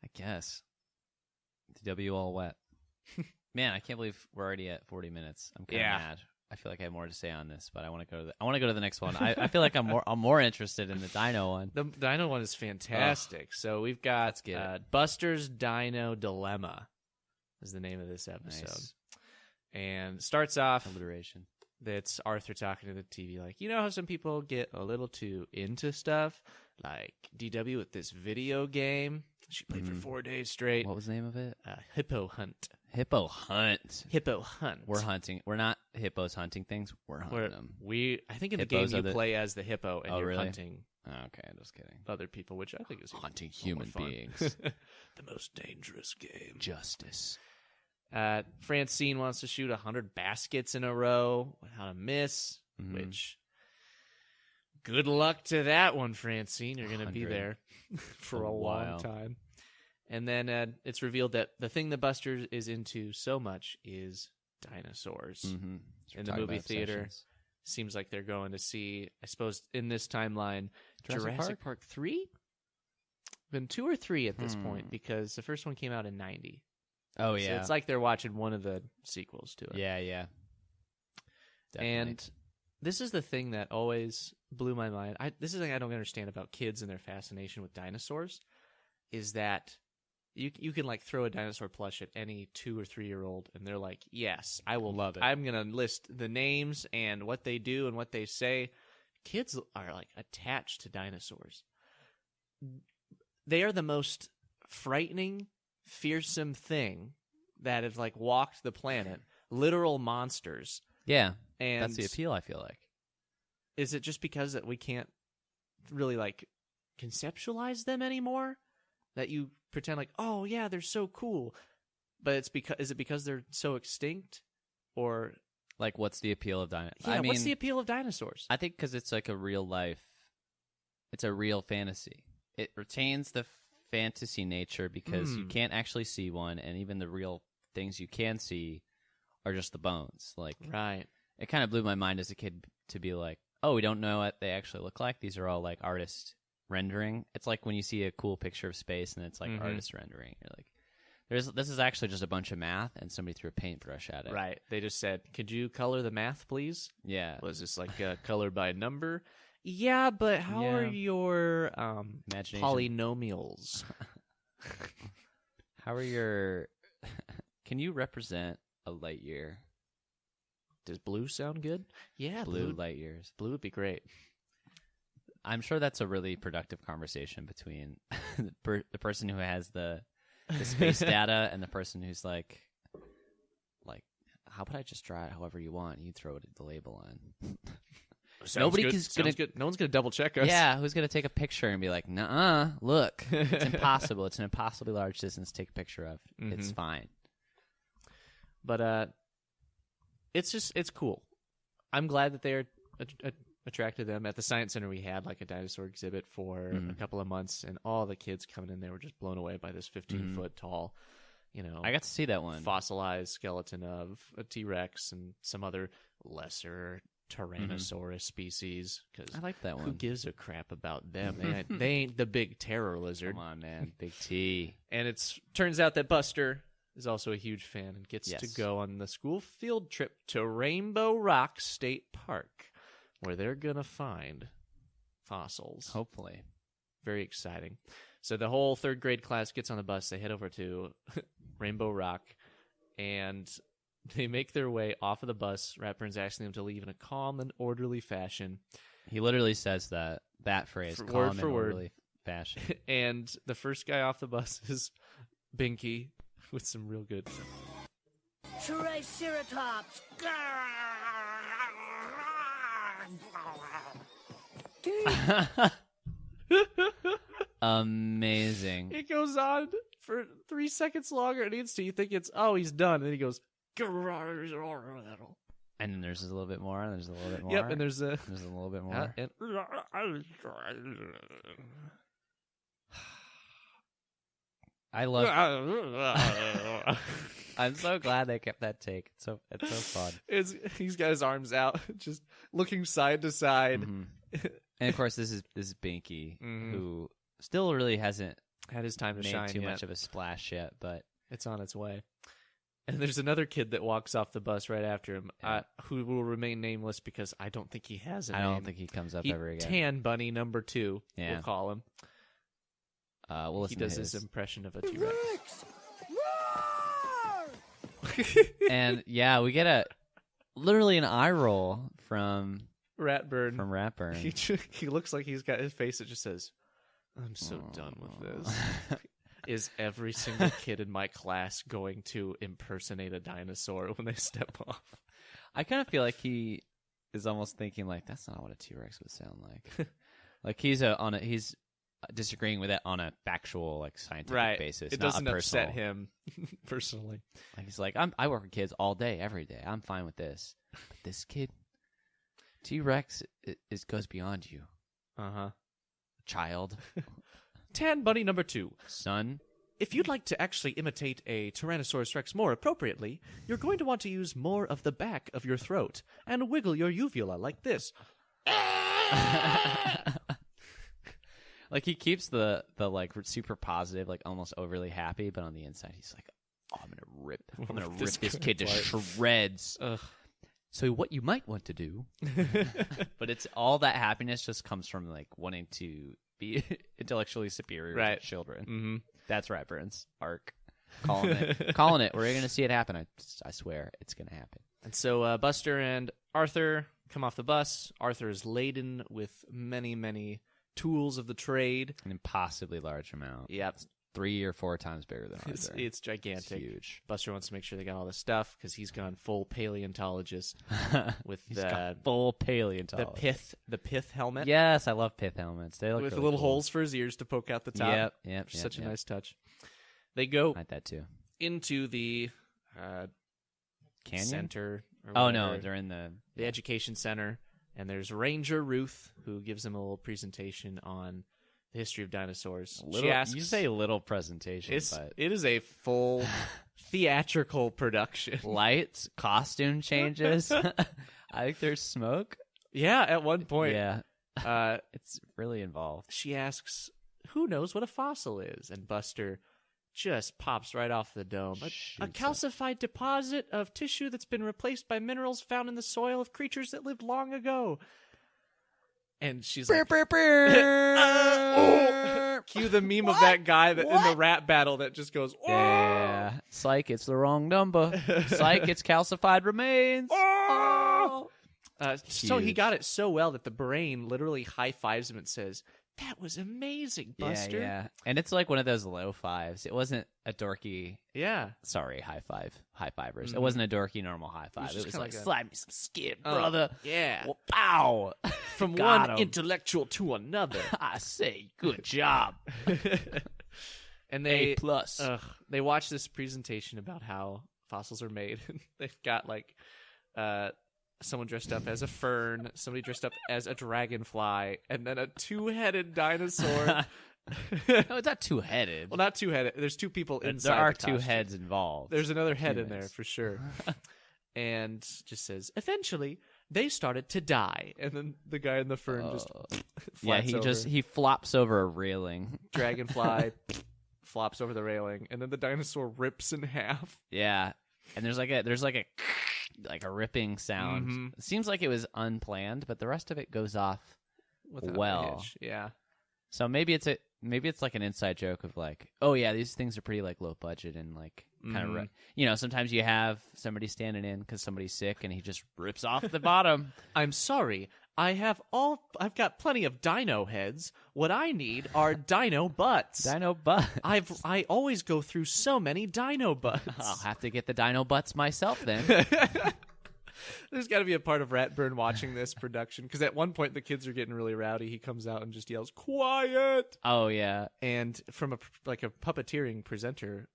I guess. DW all wet. Man, I can't believe we're already at 40 minutes. I'm kind of mad. I feel like I have more to say on this, but I want to go to the next one. I feel like I'm more interested in the Dino one. The Dino one is fantastic. So we've got Buster's Dino Dilemma is the name of this episode. Nice. And starts off Alliteration. That's Arthur talking to the TV like, you know how some people get a little too into stuff? Like DW with this video game. She played for 4 days straight. What was the name of it? Hippo Hunt. Hippo Hunt. Hippo Hunt. We're hunting. We're not hippos hunting things. We're hunting them. I think in Hippos the game you are play as the hippo and you're really? hunting Oh, okay, I'm just kidding. other people, which I think is Hunting more human fun. beings. The most dangerous game. Justice. Francine wants to shoot 100 baskets in a row without a miss, which good luck to that one, Francine. You're going to be 100. there for a long while. time. And then it's revealed that the thing that Buster is into so much is dinosaurs. Mm-hmm. In the movie theater, seems like they're going to see, I suppose, in this timeline, Jurassic Park 3? Been 2 or 3 at this point, because the first one came out in 90. Oh, So yeah. it's like they're watching one of the sequels to it. Yeah. Definitely. And this is the thing that always blew my mind. This is the thing I don't understand about kids and their fascination with dinosaurs, is that you can like throw a dinosaur plush at any 2 or 3 year old, and they're like, "Yes, I will love it. I'm gonna list the names and what they do and what they say." Kids are like attached to dinosaurs. They are the most frightening, fearsome thing that have like walked the planet. Literal monsters. yeah, And that's the appeal, I feel like. is it just because that we can't really like conceptualize them anymore, that you pretend like, oh yeah, they're so cool, but is it because they're so extinct, or Like, what's the appeal of dinosaurs? yeah, what's the appeal of dinosaurs? I think because it's like a real life. It's a real fantasy. It retains the fantasy nature because you can't actually see one, and even the real things you can see are just the bones. Like, Right. it kind of blew my mind as a kid to be like, oh, we don't know what they actually look like. These are all like artist rendering. It's like when you see a cool picture of space and it's like artist rendering. You're like, this is actually just a bunch of math, and somebody threw a paintbrush at it. Right. They just said, "Could you color the math, please?" Yeah. Was this like color by number? Yeah, but how are your Imagination. polynomials? How are your? Can you represent a light year? Does blue sound good? Yeah, Blue light years. Blue would be great. I'm sure that's a really productive conversation between the person who has the space data and the person who's like, how about I just draw it however you want? And you throw the label on. Nobody good. is Sounds good. No one's gonna double check us. Yeah, who's gonna take a picture and be like, "Nuh-uh, look, it's impossible. It's an impossibly large distance to take a picture of. It's fine." But it's cool. I'm glad that they're attracted to them. At the Science Center, we had like a dinosaur exhibit for a couple of months, and all the kids coming in there were just blown away by this 15-foot tall, I got to see that one. fossilized skeleton of a T-Rex and some other lesser Tyrannosaurus species. Because I like that who one. gives a crap about them? They ain't the big terror lizard. Come on, man, Big T. And it turns out that Buster is also a huge fan and gets to Yes. go on the school field trip to Rainbow Rock State Park, where they're going to find fossils. Hopefully. Very exciting. So the whole 3rd grade class gets on the bus. They head over to Rainbow Rock, and they make their way off of the bus. Ratburn's asking them to leave in a calm and orderly fashion. He literally says that phrase, For- calm word and for word. orderly fashion. And the first guy off the bus is Binky with some real good. Triceratops. Amazing. It goes on for 3 seconds longer. It needs to. You think it's, oh, he's done. And then he goes, And then there's a little bit more, and there's a little bit more. yep, and there's a. There's a little bit more. And, I love. I'm so glad they kept that take. It's so fun. He's got his arms out, just looking side to side. Mhm. And of course, this is Binky, Mhm. who still really hasn't Had his time to made shine too yet. much of a splash yet, but It's on its way. And there's another kid that walks off the bus right after him, who will remain nameless because I don't think he has a name. I don't think he comes up ever again. Tan Bunny number 2, Yeah. we'll call him. We'll listen He does to his his impression of a T-Rex. And yeah, we get literally an eye roll from Ratburn. Ratburn. He looks like he's got his face that just says, I'm so done with this. Is every single kid in my class going to impersonate a dinosaur when they step off? I kind of feel like he is almost thinking like, that's not what a T-Rex would sound like. Like he's disagreeing with it on a factual, like scientific basis. It not doesn't a personal. upset him personally. Like he's like, I work with kids all day, every day. I'm fine with this. But this kid, T-Rex, it goes beyond you, child. Tan Bunny number 2. Son. If you'd like to actually imitate a Tyrannosaurus Rex more appropriately, you're going to want to use more of the back of your throat and wiggle your uvula like this. Like he keeps the like super positive, like almost overly happy, but on the inside he's like, oh, I'm gonna rip this kid to shreds. Ugh. So what you might want to do, but it's all that happiness just comes from like wanting to be intellectually superior to children. Mm-hmm. That's Ratburn's arc. Calling it. We're gonna see it happen. I swear it's gonna happen. And so Buster and Arthur come off the bus. Arthur is laden with many, many tools of the trade. An impossibly large amount. Yep. It's 3 or 4 times bigger than Arthur. It's gigantic. It's huge. Buster wants to make sure they got all the stuff because he's gone full paleontologist with full paleontologist. the pith helmet. Yes, I love pith helmets. They look with really little cool. holes for his ears to poke out the top. Yep. Such a nice touch. They go I like that too. into the Canyon center. Or Oh whatever, no, they're in the education center, and there's Ranger Ruth who gives them a little presentation on the history of dinosaurs. little, She asks, you say little presentation, but it is a full theatrical production. lights, costume changes. I think there's smoke. Yeah, at one point. Yeah, Uh, it's really involved. she asks, who knows what a fossil is? And Buster just pops right off the dome. A Shoots calcified deposit of tissue that's been replaced by minerals found in the soil of creatures that lived long ago. And she's like, cue the meme of that guy that in the rap battle that just goes, oh! Yeah, psych, it's the wrong number. Psych, it's calcified remains. Oh! So he Huge. got it so well that the brain literally high fives him and says, "That was amazing, Buster." Yeah. And it's like one of those low fives. It wasn't a dorky, Yeah. sorry, high fivers. It wasn't a dorky normal high five. just It was kinda like, like a- slide me some skin, Oh, brother. yeah. Well, pow. From Got one him. intellectual to another. I say, good job. And they A+. they watch this presentation about how fossils are made. They've got like someone dressed up as a fern, somebody dressed up as a dragonfly, and then a 2-headed dinosaur. No, it's not two-headed. Well, not 2-headed. There's 2 people inside. There are the 2 costume. heads involved. There's another head in there Humans. for sure. And just says, eventually they started to die, and then the guy in the fern just yeah, flats over. he flops over a railing. Dragonfly flops over the railing, and then the dinosaur rips in half. Yeah, and there's like a ripping sound. Mhm. It seems like it was unplanned, but the rest of it goes off Without a well. hitch. Yeah. So maybe it's like an inside joke of like, oh yeah, these things are pretty like low budget and like kind of sometimes you have somebody standing in because somebody's sick and he just rips off the bottom. I'm sorry. I've got plenty of dino heads. What I need are dino butts. Dino butt. I always go through so many dino butts. I'll have to get the dino butts myself then. There's got to be a part of Ratburn watching this production because at one point the kids are getting really rowdy. He comes out and just yells, "Quiet!" Oh yeah. And from a puppeteering presenter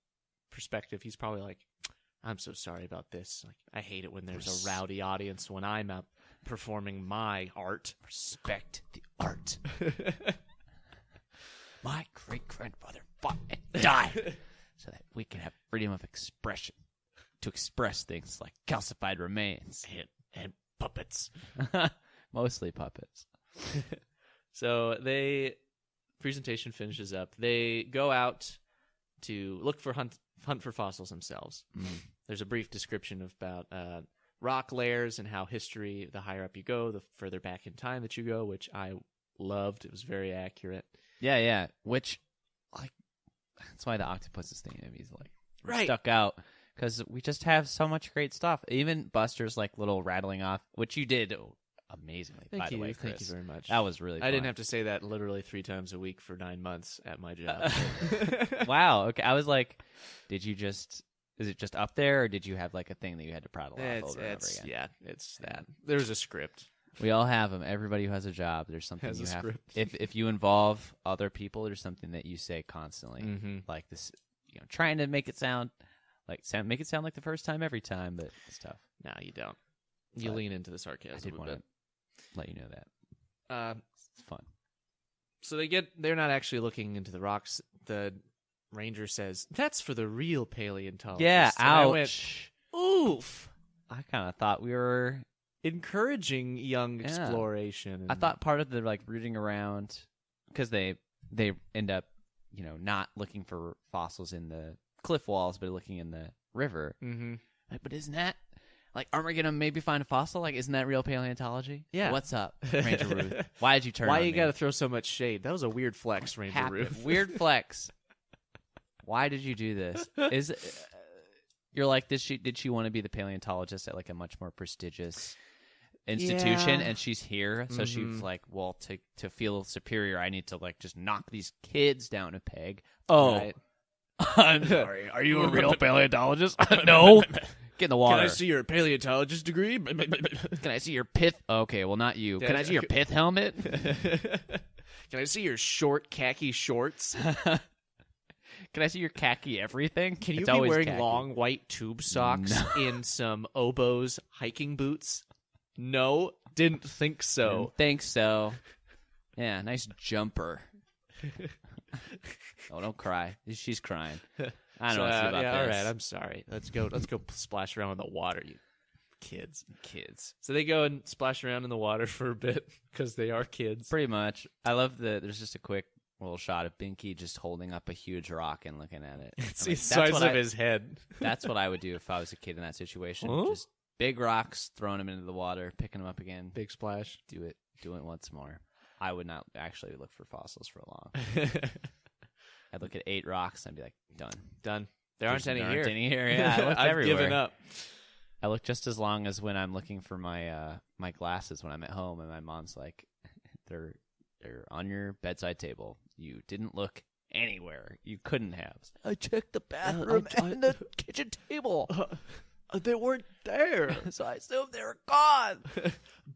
perspective, he's probably like, "I'm so sorry about this. Like, I hate it when there's a rowdy audience when I'm up performing my art. Respect the art." My great-grandfather fought and died so that we can have freedom of expression to express things like calcified remains and puppets." Mostly puppets. So presentation finishes up. They go out to look for hunt for fossils themselves. there's a brief description about rock layers and how history, the higher up you go, the further back in time that you go, which I loved. It was very accurate. Yeah. Which, like, that's why the octopus's thing to me is like Right. stuck out, because we just have so much great stuff. Even Buster's like little rattling off, which you did amazingly. Thank by you. the way, Thank Chris. you very much. That was really. I didn't fun. have to say that literally 3 times a week for 9 months at my job. Wow. Okay. I was like, did you just? Is it just up there, or did you have like a thing that you had to prattle off over and over again? Yeah, it's that. There's a script. We all have them. Everybody who has a job, there's something Has you a have. script. If you involve other people, there's something that you say constantly, like this, trying to make it sound like the first time every time, but it's tough. No, you don't. You lean into the sarcasm. I did a want bit. to let you know that. It's fun. So they're not actually looking into the rocks. The ranger says, "That's for the real paleontologists." Yeah. And I went, Ouch. oof. I kind of thought we were. Encouraging young Yeah. exploration. I thought part of the like rooting around, because they end up not looking for fossils in the cliff walls, but looking in the river. Mm-hmm. Like, but isn't that like, aren't we gonna maybe find a fossil? Like, isn't that real paleontology? Yeah. What's up, Ranger Ruth? Why did you turn? Why on you me? got to throw so much shade? That was a weird flex, Ranger Happened? Ruth. Weird flex. Why did you do this? You're like, did she want to be the paleontologist at like a much more prestigious institution, Yeah. and she's here, so she's like, well, to feel superior, I need to like just knock these kids down a peg. Oh, Right. I'm sorry. Are you a real paleontologist? No. Get in the water. Can I see your paleontologist degree? Can I see your pith? Okay, well, not you. Can I see your pith helmet? Can I see your short khaki shorts? Can I see your khaki everything? Can you It's be always wearing khaki. long white tube socks in some oboes hiking boots? No, didn't think so. Didn't think so. Yeah, nice jumper. Oh, don't cry. She's crying. I don't know what to do about yeah, this. all right, I'm sorry. Let's go splash around in the water, you kids. So they go and splash around in the water for a bit because they are kids. Pretty much. I love there's just a quick little shot of Binky just holding up a huge rock and looking at it. It's I'm the like, size of his head. That's what I would do if I was a kid in that situation. Huh? Just big rocks, throwing them into the water, picking them up again. Big splash. Do it once more. I would not actually look for fossils for long. I'd look at 8 rocks and I'd be like, done. There aren't any There here. aren't any here. Yeah, I looked I've everywhere. given up. I look just as long as when I'm looking for my my glasses when I'm at home, and my mom's like, they're on your bedside table. You didn't look anywhere. You couldn't have. I checked the bathroom and the kitchen table. They weren't there. So I assumed they were gone.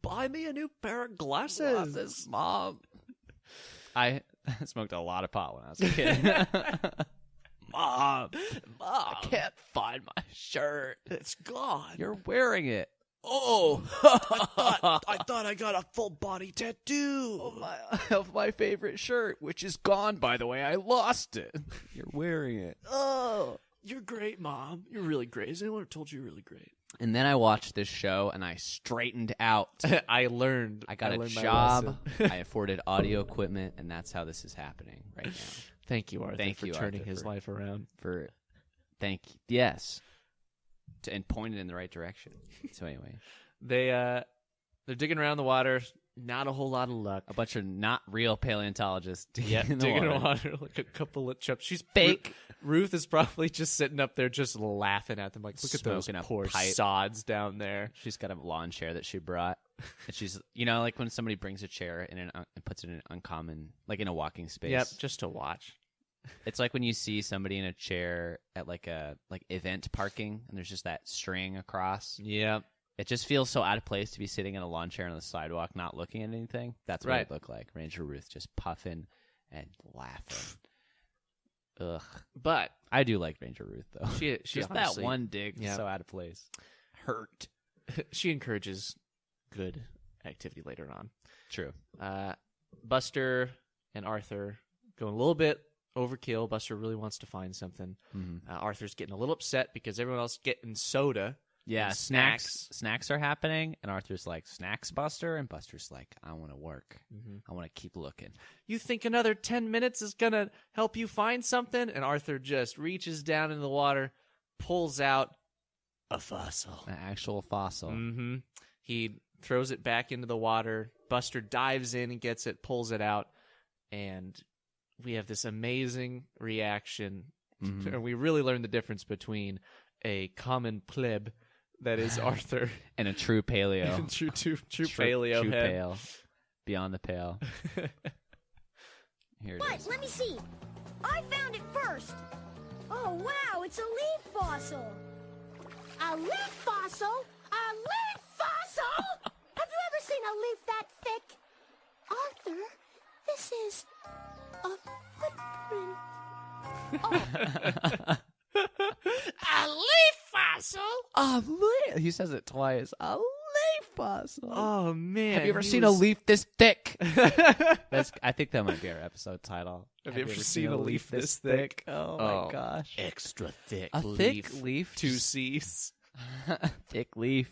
Buy me a new pair of glasses. Glasses, Mom. I smoked a lot of pot when I was a kid. Mom, I can't find my shirt. It's gone. You're wearing it. Oh, I thought I got a full body tattoo. Of my favorite shirt, which is gone, by the way. I lost it. You're wearing it. Oh, you're great, Mom. You're really great. Has anyone ever told you you're really great? And then I watched this show, and I straightened out. I learned. I got a learned my job. lesson. I afforded audio equipment, and that's how this is happening right now. Thank you, Arthur, Thank for you, turning Arthur, his for- life around. Yes. And pointed in the right direction. So anyway, They're digging around the water. Not a whole lot of luck. a bunch of not real paleontologists Yeah, digging in the digging in the water. water like a couple of chumps. She's Fake. Ruth is probably just sitting up there, just laughing at them, like, look at those Smoking a poor pipe. sods down there. She's got a lawn chair that she brought. And she's, like when somebody brings a chair and puts it in an uncommon, like in a walking space. Yep, just to watch. It's like when you see somebody in a chair at like a event parking, and there's just that string across. Yep. It just feels so out of place to be sitting in a lawn chair on the sidewalk, not looking at anything. That's what Right. it looked like. Ranger Ruth just puffing and laughing. Ugh. But I do like Ranger Ruth though. she Just that honestly- one dig, yeah. so out of place. Hurt. she encourages good activity later on. True. Buster and Arthur going a little bit overkill. Buster really wants to find something. Mm-hmm. Arthur's getting a little upset because everyone else getting soda. Yeah, and snacks are happening, and Arthur's like, "Snacks, Buster," and Buster's like, "I want to work. I want to keep looking." You think another 10 minutes is going to help you find something? And Arthur just reaches down in the water, pulls out a fossil. An actual fossil. Mm-hmm. He throws it back into the water. Buster dives in and gets it, pulls it out, and we have this amazing reaction. And we really learn the difference between a common pleb, that is Arthur, And a true paleo. true paleo True head. pale. Beyond the pale. Here it What? is. Let me see. I found it first. Oh, wow, it's a leaf fossil. A leaf fossil? A leaf fossil? Have you ever seen a leaf that thick? Arthur, this is a footprint. A leaf fossil? He says it twice. A leaf fossil. Oh, man. Have you ever he seen was- a leaf this thick? I think that might be our episode title. Have you ever seen a leaf this thick? Oh, my gosh. Extra thick A thick leaf? Two C's. Thick leaf.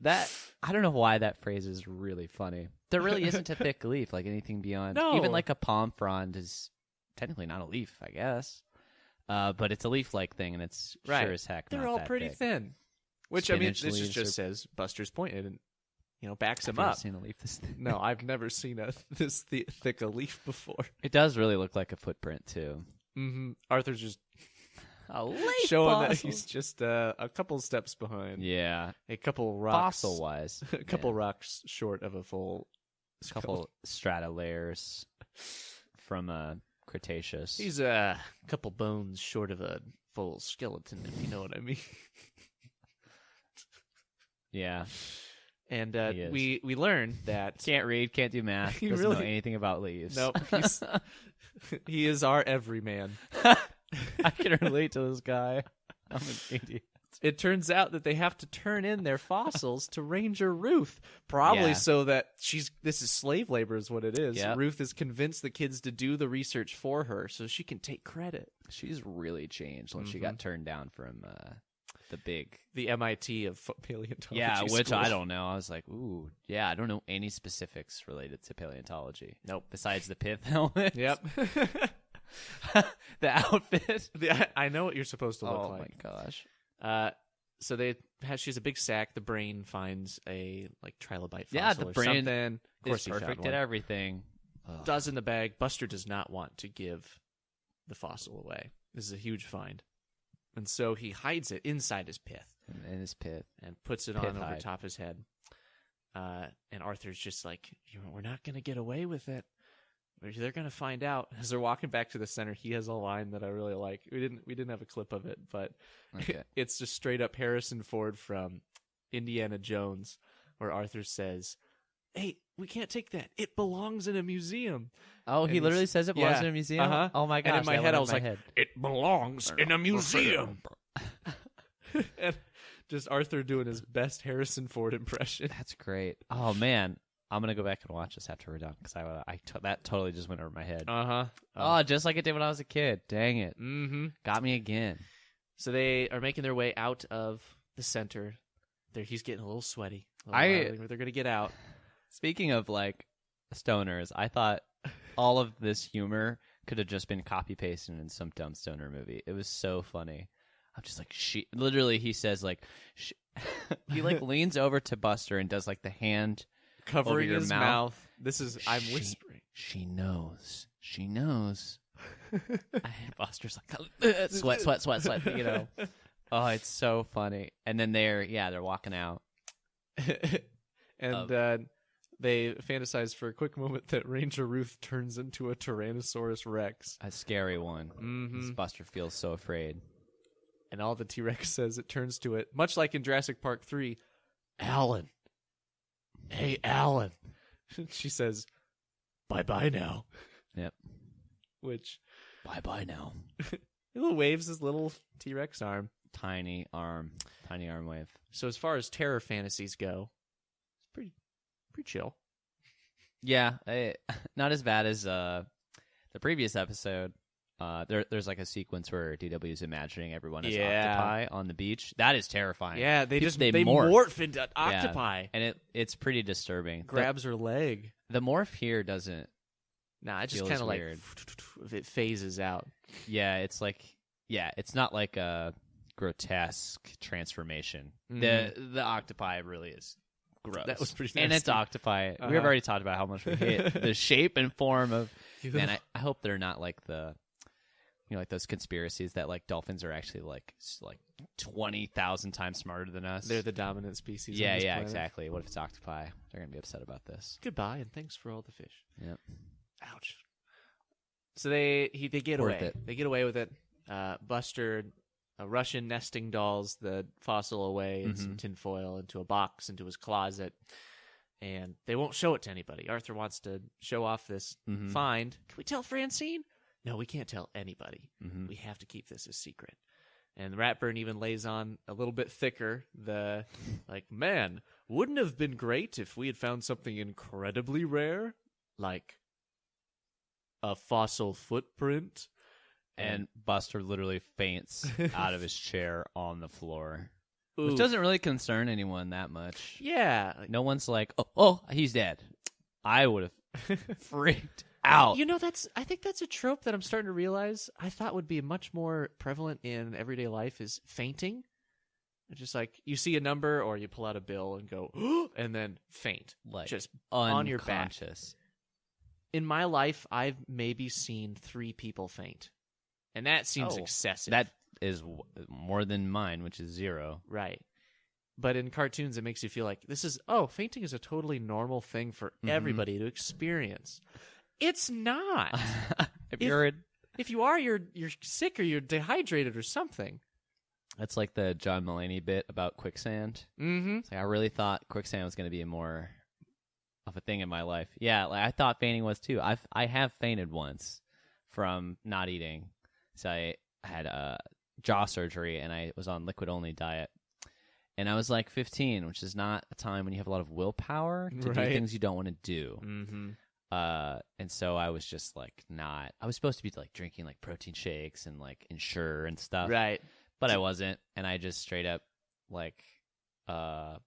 That, I don't know why that phrase is really funny. There really isn't a thick leaf, like anything beyond. No. Even like a palm frond is technically not a leaf, I guess. But it's a leaf-like thing, and it's Right. sure as heck They're not all that pretty thick. thin. Which, I mean, Spinach this leaves just are- says Buster's pointed and, backs Have him you ever up. seen a leaf this thick? No, I've never seen this thick a leaf before. It does really look like a footprint, too. Mm-hmm. Arthur's just A leaf showing that fossil. he's just a couple steps behind. Yeah. A couple rocks. Fossil-wise. A couple rocks short of a full couple strata layers from Cretaceous. He's a couple bones short of a full skeleton, if you know what I mean. Yeah. And He is. we learn that Can't read, can't do math, He doesn't know really- anything about leaves. nope, he is our everyman. I can relate to this guy. I'm an idiot. It turns out that they have to turn in their fossils to Ranger Ruth, probably Yeah. so that this is slave labor is what it is. Yep. Ruth has convinced the kids to do the research for her so she can take credit. She's really changed when she got turned down from the big. The MIT of paleontology. Yeah, which school. I don't know. I was like, ooh, yeah, I don't know any specifics related to paleontology. Nope. Besides the pith helmet. Yep. The outfit. I know what you're supposed to look Oh like. my gosh. So she has a big sack. The brain finds a trilobite fossil Yeah, the or brain something. Of course, Is he found perfect one. at everything. Does in the bag. Buster does not want to give the fossil away. This is a huge find, and so he hides it inside his pith In his pith. and puts it Pith on over hide. top his head. And Arthur's just like, "We're not going to get away with it. They're going to find out." As they're walking back to the center, he has a line that I really like. We didn't have a clip of it, but Okay. it's just straight up Harrison Ford from Indiana Jones, where Arthur says, "Hey, we can't take that. It belongs in a museum." Oh, he And literally he's- says it belongs yeah, in a museum? uh-huh. Oh my gosh. And in my that head, went I over was my like, head. "It belongs in a museum." And just Arthur doing his best Harrison Ford impression. That's great. Oh man, I'm gonna go back and watch this after we're done because that totally just went over my head. Uh-huh. Oh, just like it did when I was a kid. Dang it, Mm-hmm. got me again. So they are making their way out of the center. He's getting a little sweaty. I- They're going to get out. Speaking of like stoners, I thought all of this humor could have just been copy pasted in some dumb stoner movie. It was so funny. I'm just like he says like he like leans over to Buster and does like the hand Covering your his mouth. mouth. This is, I'm She- whispering. She knows. Buster's like sweat. You know. Oh, it's so funny. And then they're walking out. And they fantasize for a quick moment that Ranger Ruth turns into a Tyrannosaurus Rex. A scary one. Mhm. Buster feels so afraid. And all the T-Rex says, it turns to it, much like in Jurassic Park 3, "Alan. Hey, Alan." She says, "Bye-bye now." Yep. Which, Bye now. he little waves his little T-Rex arm. Tiny arm wave. So as far as terror fantasies go, it's pretty chill. Yeah, not as bad as the previous episode. There's like a sequence where DW is imagining everyone as Yeah. octopi on the beach. That is terrifying. Yeah, they They morph. morph. Into Yeah, octopi. and it's pretty disturbing. Grabs her leg. The morph here doesn't. Nah, it just Feels kind of like weird. it phases out. Yeah, it's like it's not like grotesque transformation. The octopi really is gross. That was pretty And it's nasty. octopi. We've already talked about how much we hate the shape and form of. Man, I hope they're not like like those conspiracies that like dolphins are actually like 20,000 times smarter than us. They're the dominant species. yeah, on this yeah, planet. exactly. What if it's octopi? They're gonna be upset about this. Goodbye, and thanks for all the fish. Yep. Ouch. So they get Worth away. it. They get away with it. Buster, Russian nesting dolls the fossil away in some tinfoil into a box into his closet, and they won't show it to anybody. Arthur wants to show off this find. Can we tell Francine? No, we can't tell anybody. We have to keep this a secret. And Ratburn even lays on a little bit thicker. Man, wouldn't it have been great if we had found something incredibly rare, like a fossil footprint. And Buster literally faints out of his chair on the floor. Oof. Which doesn't really concern anyone that much. Yeah. No one's like, oh, he's dead. I would have freaked out. I think that's a trope that I'm starting to realize I thought would be much more prevalent in everyday life is fainting. It's just like you see a number or you pull out a bill and go, and then faint. Like, just on your back. unconscious. In my life, I've maybe seen 3 people faint. And that seems excessive. That is more than mine, which is 0. Right. But in cartoons, it makes you feel like fainting is a totally normal thing for everybody to experience. It's not. If you are, you're sick or you're dehydrated or something. That's like the John Mulaney bit about quicksand. Mm-hmm. It's like I really thought quicksand was going to be more of a thing in my life. Yeah, like I thought fainting was too. I have fainted once from not eating. So I had jaw surgery and I was on liquid only diet. And I was like 15, which is not a time when you have a lot of willpower to do things you don't want to do. Mm-hmm. And so I was just like not. I was supposed to be like drinking like protein shakes and like Ensure and stuff. Right. But I wasn't, and I just straight up like got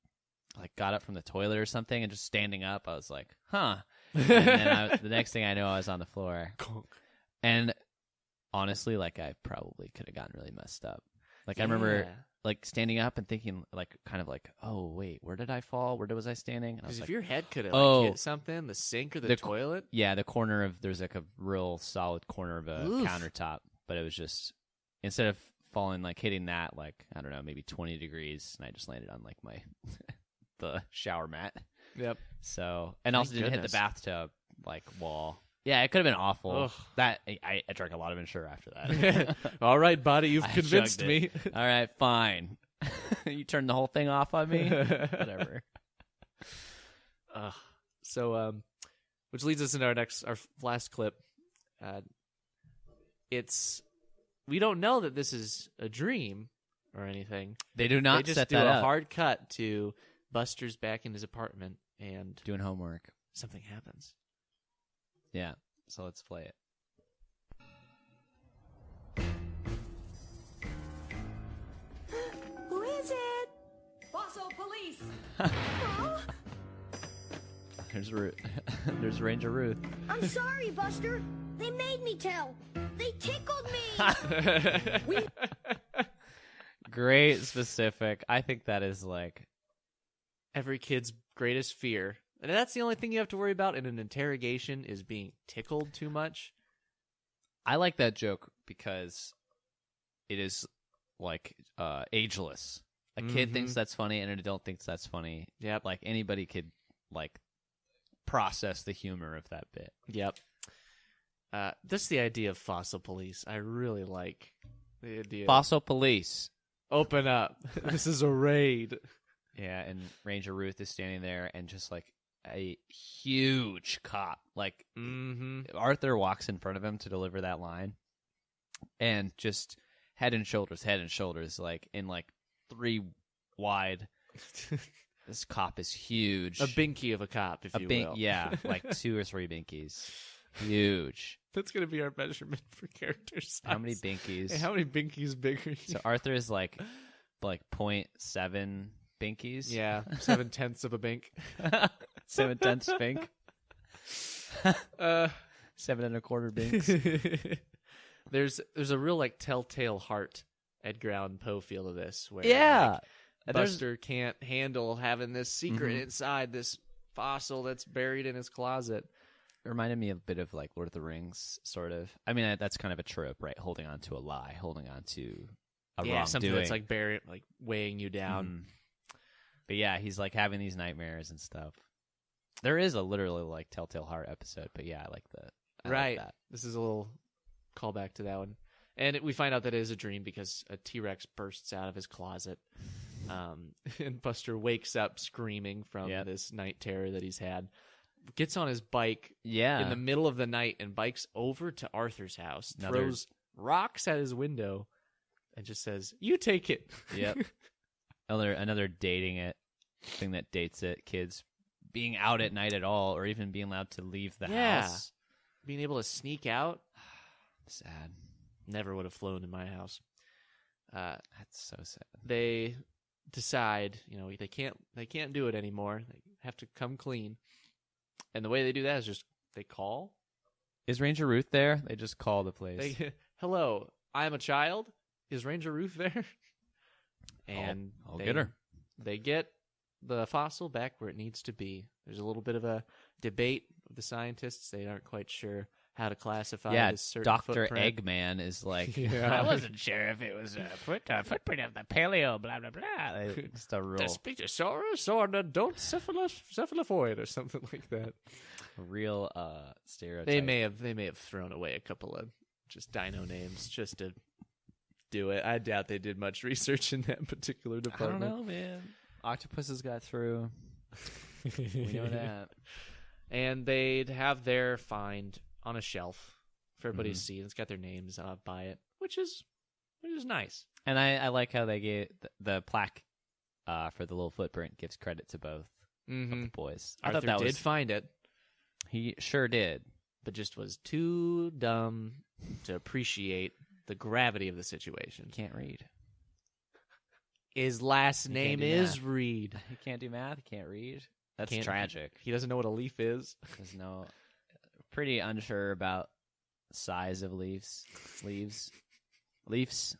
up from the toilet or something, and just standing up, I was like, huh. And then the next thing I know, I was on the floor. And honestly, like I probably could have gotten really messed up. Like I remember like standing up and thinking like kind of like, oh wait, where did I fall? Where was I standing? And I was Because if like, your head could have hit something, the sink or the toilet. Yeah, the corner of there's like a real solid corner of a countertop, but it was just instead of falling like hitting that like I don't know maybe 20 degrees, and I just landed on like my the shower mat. Yep. So and also didn't hit the bathtub like wall. Yeah, it could have been awful. Ugh. That I drank a lot of Ensure after that. All right, buddy, you've I convinced chugged me. it. All right, fine. You turned the whole thing off on me. Whatever. So, which leads us into our last clip. We don't know that this is a dream or anything. They do not They just set do that a up. hard cut to Buster's back in his apartment and Doing homework. something happens. Yeah. So let's play it. Who is it? Fossil police. There's Ruth. There's Ranger Ruth. I'm sorry, Buster. They made me tell. They tickled me. Great specific. I think that is like Every kid's greatest fear. And that's the only thing you have to worry about in an interrogation is being tickled too much. I like that joke because it is like ageless. A kid thinks that's funny and an adult thinks that's funny. Yep. Like anybody could like process the humor of that bit. Yep. This is the idea of fossil police. I really like the idea. Fossil police. Open up. This is a raid. Yeah, and Ranger Ruth is standing there and just like a huge cop. Like Arthur walks in front of him to deliver that line and just head and shoulders, like in like 3 wide. This cop is huge. A binky of a cop, if you will. Yeah, like 2 or 3 binkies. Huge. That's going to be our measurement for character size. How many binkies? Hey, how many binkies big are you? So Arthur is like 0.7 binkies. Yeah, 7/10 of a bink. 7/10 bink. 7 1/4 binks. There's a real like telltale heart Edgar Allan Poe feel to this, where Yeah. like, Buster can't handle having this secret inside this fossil that's buried in his closet. It reminded me a bit of like Lord of the Rings, sort of. I mean, that's kind of a trope, right? Holding on to a lie, holding on to a wrongdoing. Something that's like weighing you down. But yeah, he's like having these nightmares and stuff. There is a literally like Telltale Heart episode, but yeah, I like that. Right. Like that. This is a little callback to that one. And we find out that it is a dream because a T-Rex bursts out of his closet. And Buster wakes up screaming from this night terror that he's had. Gets on his bike in the middle of the night and bikes over to Arthur's house. Throws rocks at his window and just says, "You take it." Yep. Another dating it thing that dates it. Kids being out at night at all, or even being allowed to leave the house. Being able to sneak out. Sad. Never would have flown in my house. That's so sad. They decide, they can't do it anymore. They have to come clean. And the way they do that is just they call. Is Ranger Ruth there? They just call the place. Hello, I'm a child. Is Ranger Ruth there? And I'll get her. They get the fossil back where it needs to be. There's a little bit of a debate with the scientists. They aren't quite sure how to classify this certain Dr. footprint. Eggman is like, Yeah. I wasn't sure if it was a footprint of the paleo, blah, blah, blah. Just a real, The Spinosaurus or the cephalofoid or something like that. real stereotype. They may have thrown away a couple of just dino names just to do it. I doubt they did much research in that particular I department. don't know, man. Octopuses got through. We know that. And they'd have their find on a shelf for everybody to see. It's got their names by it, which is nice. And I like how they gave the plaque for the little footprint gives credit to both of the boys. I Arthur thought that did find it, he sure did. but just was too dumb to appreciate the gravity of the situation. Can't read. His last He name can't do is math. Reed. He can't do math. He can't read. That's Can't- tragic. He doesn't know what a leaf is. There's no pretty unsure about size of leaves. Leaves. Leafs.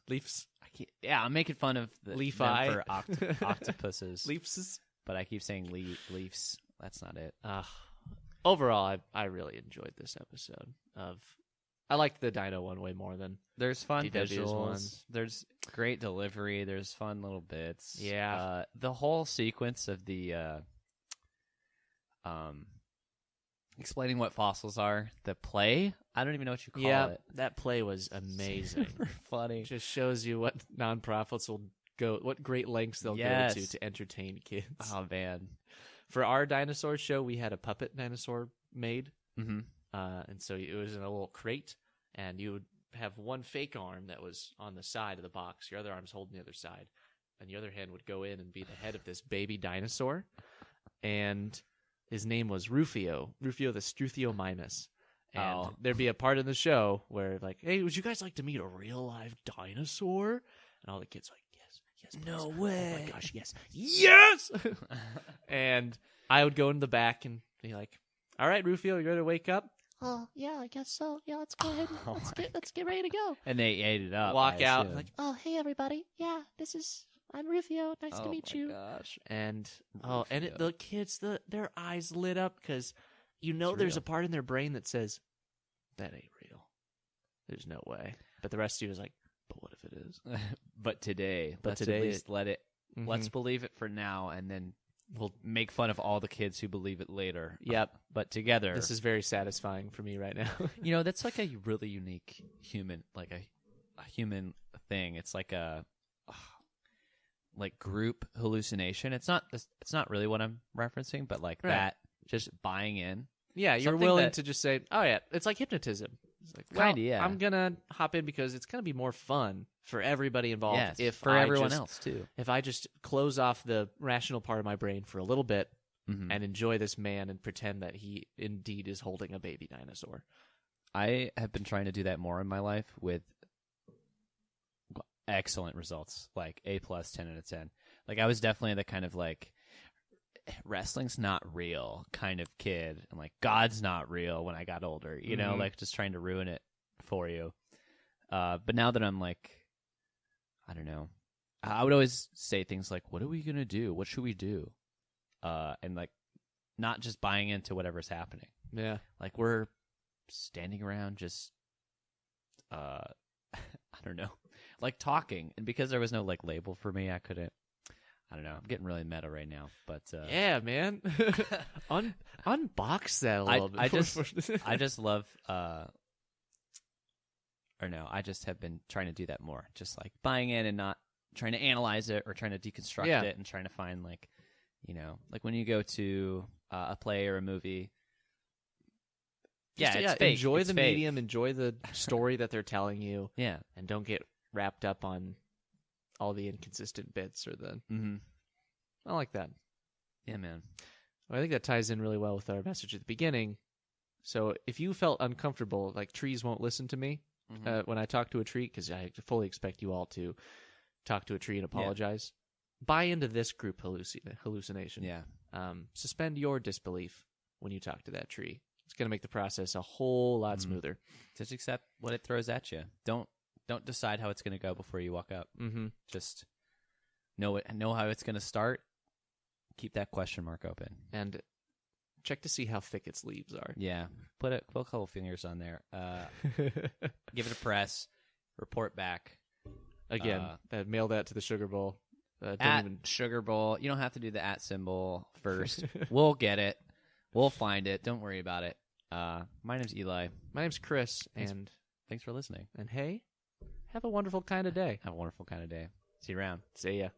I'm making fun of them Leaf-eye. for octopuses. Leafs. But I keep saying leaves. That's not it. Overall, I really enjoyed this episode. I liked the Dino one way more than There's fun DW's visuals. ones. There's great delivery. There's fun little bits. Yeah. The whole sequence of the explaining what fossils are. The play. I don't even know what you call it. That play was amazing. Super funny. Just shows you what nonprofits will go, what great lengths they'll go to entertain kids. Oh man. For our dinosaur show, we had a puppet dinosaur made. Mm-hmm. And so it was in a little crate, and you would have one fake arm that was on the side of the box. Your other arm's holding the other side. And the other hand would go in and be the head of this baby dinosaur. And his name was Rufio the Struthiomimus. And there'd be a part in the show where, like, hey, would you guys like to meet a real live dinosaur? And all the kids were like, yes, No please. way. Oh my gosh, yes. And I would go in the back and be like, all right, Rufio, you ready to wake up? Oh, yeah, I guess so. Yeah, let's go ahead and let's get ready to go. And they ate it up. Walk I out assume. Like, oh, hey, everybody. Yeah, I'm Rufio. Nice to meet you. Gosh. And Rufio. the kids, their eyes lit up because there's a part in their brain that says, that ain't real. There's no way. But the rest of you is like, but what if it is? But today, But let's today at least it- let it. Mhm. Let's believe it for now, and then we'll make fun of all the kids who believe it later. Yep. But together, This is very satisfying for me right now. that's like a really unique human, like a human thing. It's like a like group hallucination. It's not really what I'm referencing, but like Right. that, just buying in. Yeah, you're Something willing that- to just say, oh, yeah, it's like hypnotism. It's like, Kinda, yeah. I'm going to hop in because it's going to be more fun for everybody involved. Yes, if for I everyone just- else too. If I just close off the rational part of my brain for a little bit Mhm. and enjoy this man and pretend that he indeed is holding a baby dinosaur. I have been trying to do that more in my life with excellent results, like A+, 10 out of 10. Like I was definitely the kind of like wrestling's not real kind of kid, and like God's not real when I got older, like just trying to ruin it for you. But now that I'm like, I don't know. I would always say things like, "What are we gonna do? What should we do?" And like, not just buying into whatever's happening. Yeah. Like we're standing around just, I don't know, like talking. And because there was no like label for me, I couldn't. I don't know. I'm getting really meta right now, but yeah, man. Unbox that a little bit. I just love. Or no, I just have been trying to do that more. Just like buying in and not trying to analyze it or trying to deconstruct it and trying to find like, you know, like when you go to a play or a movie. It's fake. Enjoy the fake. medium, enjoy the story that they're telling you. Yeah. And don't get wrapped up on all the inconsistent bits or the. Mm-hmm. I like that. Yeah, man. Well, I think that ties in really well with our message at the beginning. So if you felt uncomfortable, like trees won't listen to me when I talk to a tree, because I fully expect you all to talk to a tree and apologize, buy into this group hallucination. Yeah. Suspend your disbelief when you talk to that tree. It's going to make the process a whole lot smoother. Just accept what it throws at you. Don't decide how it's going to go before you walk up. Mm-hmm. Just know how it's going to start. Keep that question mark open. And check to see how thick its leaves are. Yeah. Put a couple fingers on there. Give it a press. Report back. Again, mail that to the Sugarbowl. Sugarbowl. You don't have to do the @ symbol first. We'll get it. We'll find it. Don't worry about it. My name's Eli. My name's Chris. And thanks for listening. And hey, have a wonderful kind of day. Have a wonderful kind of day. See you around. See ya.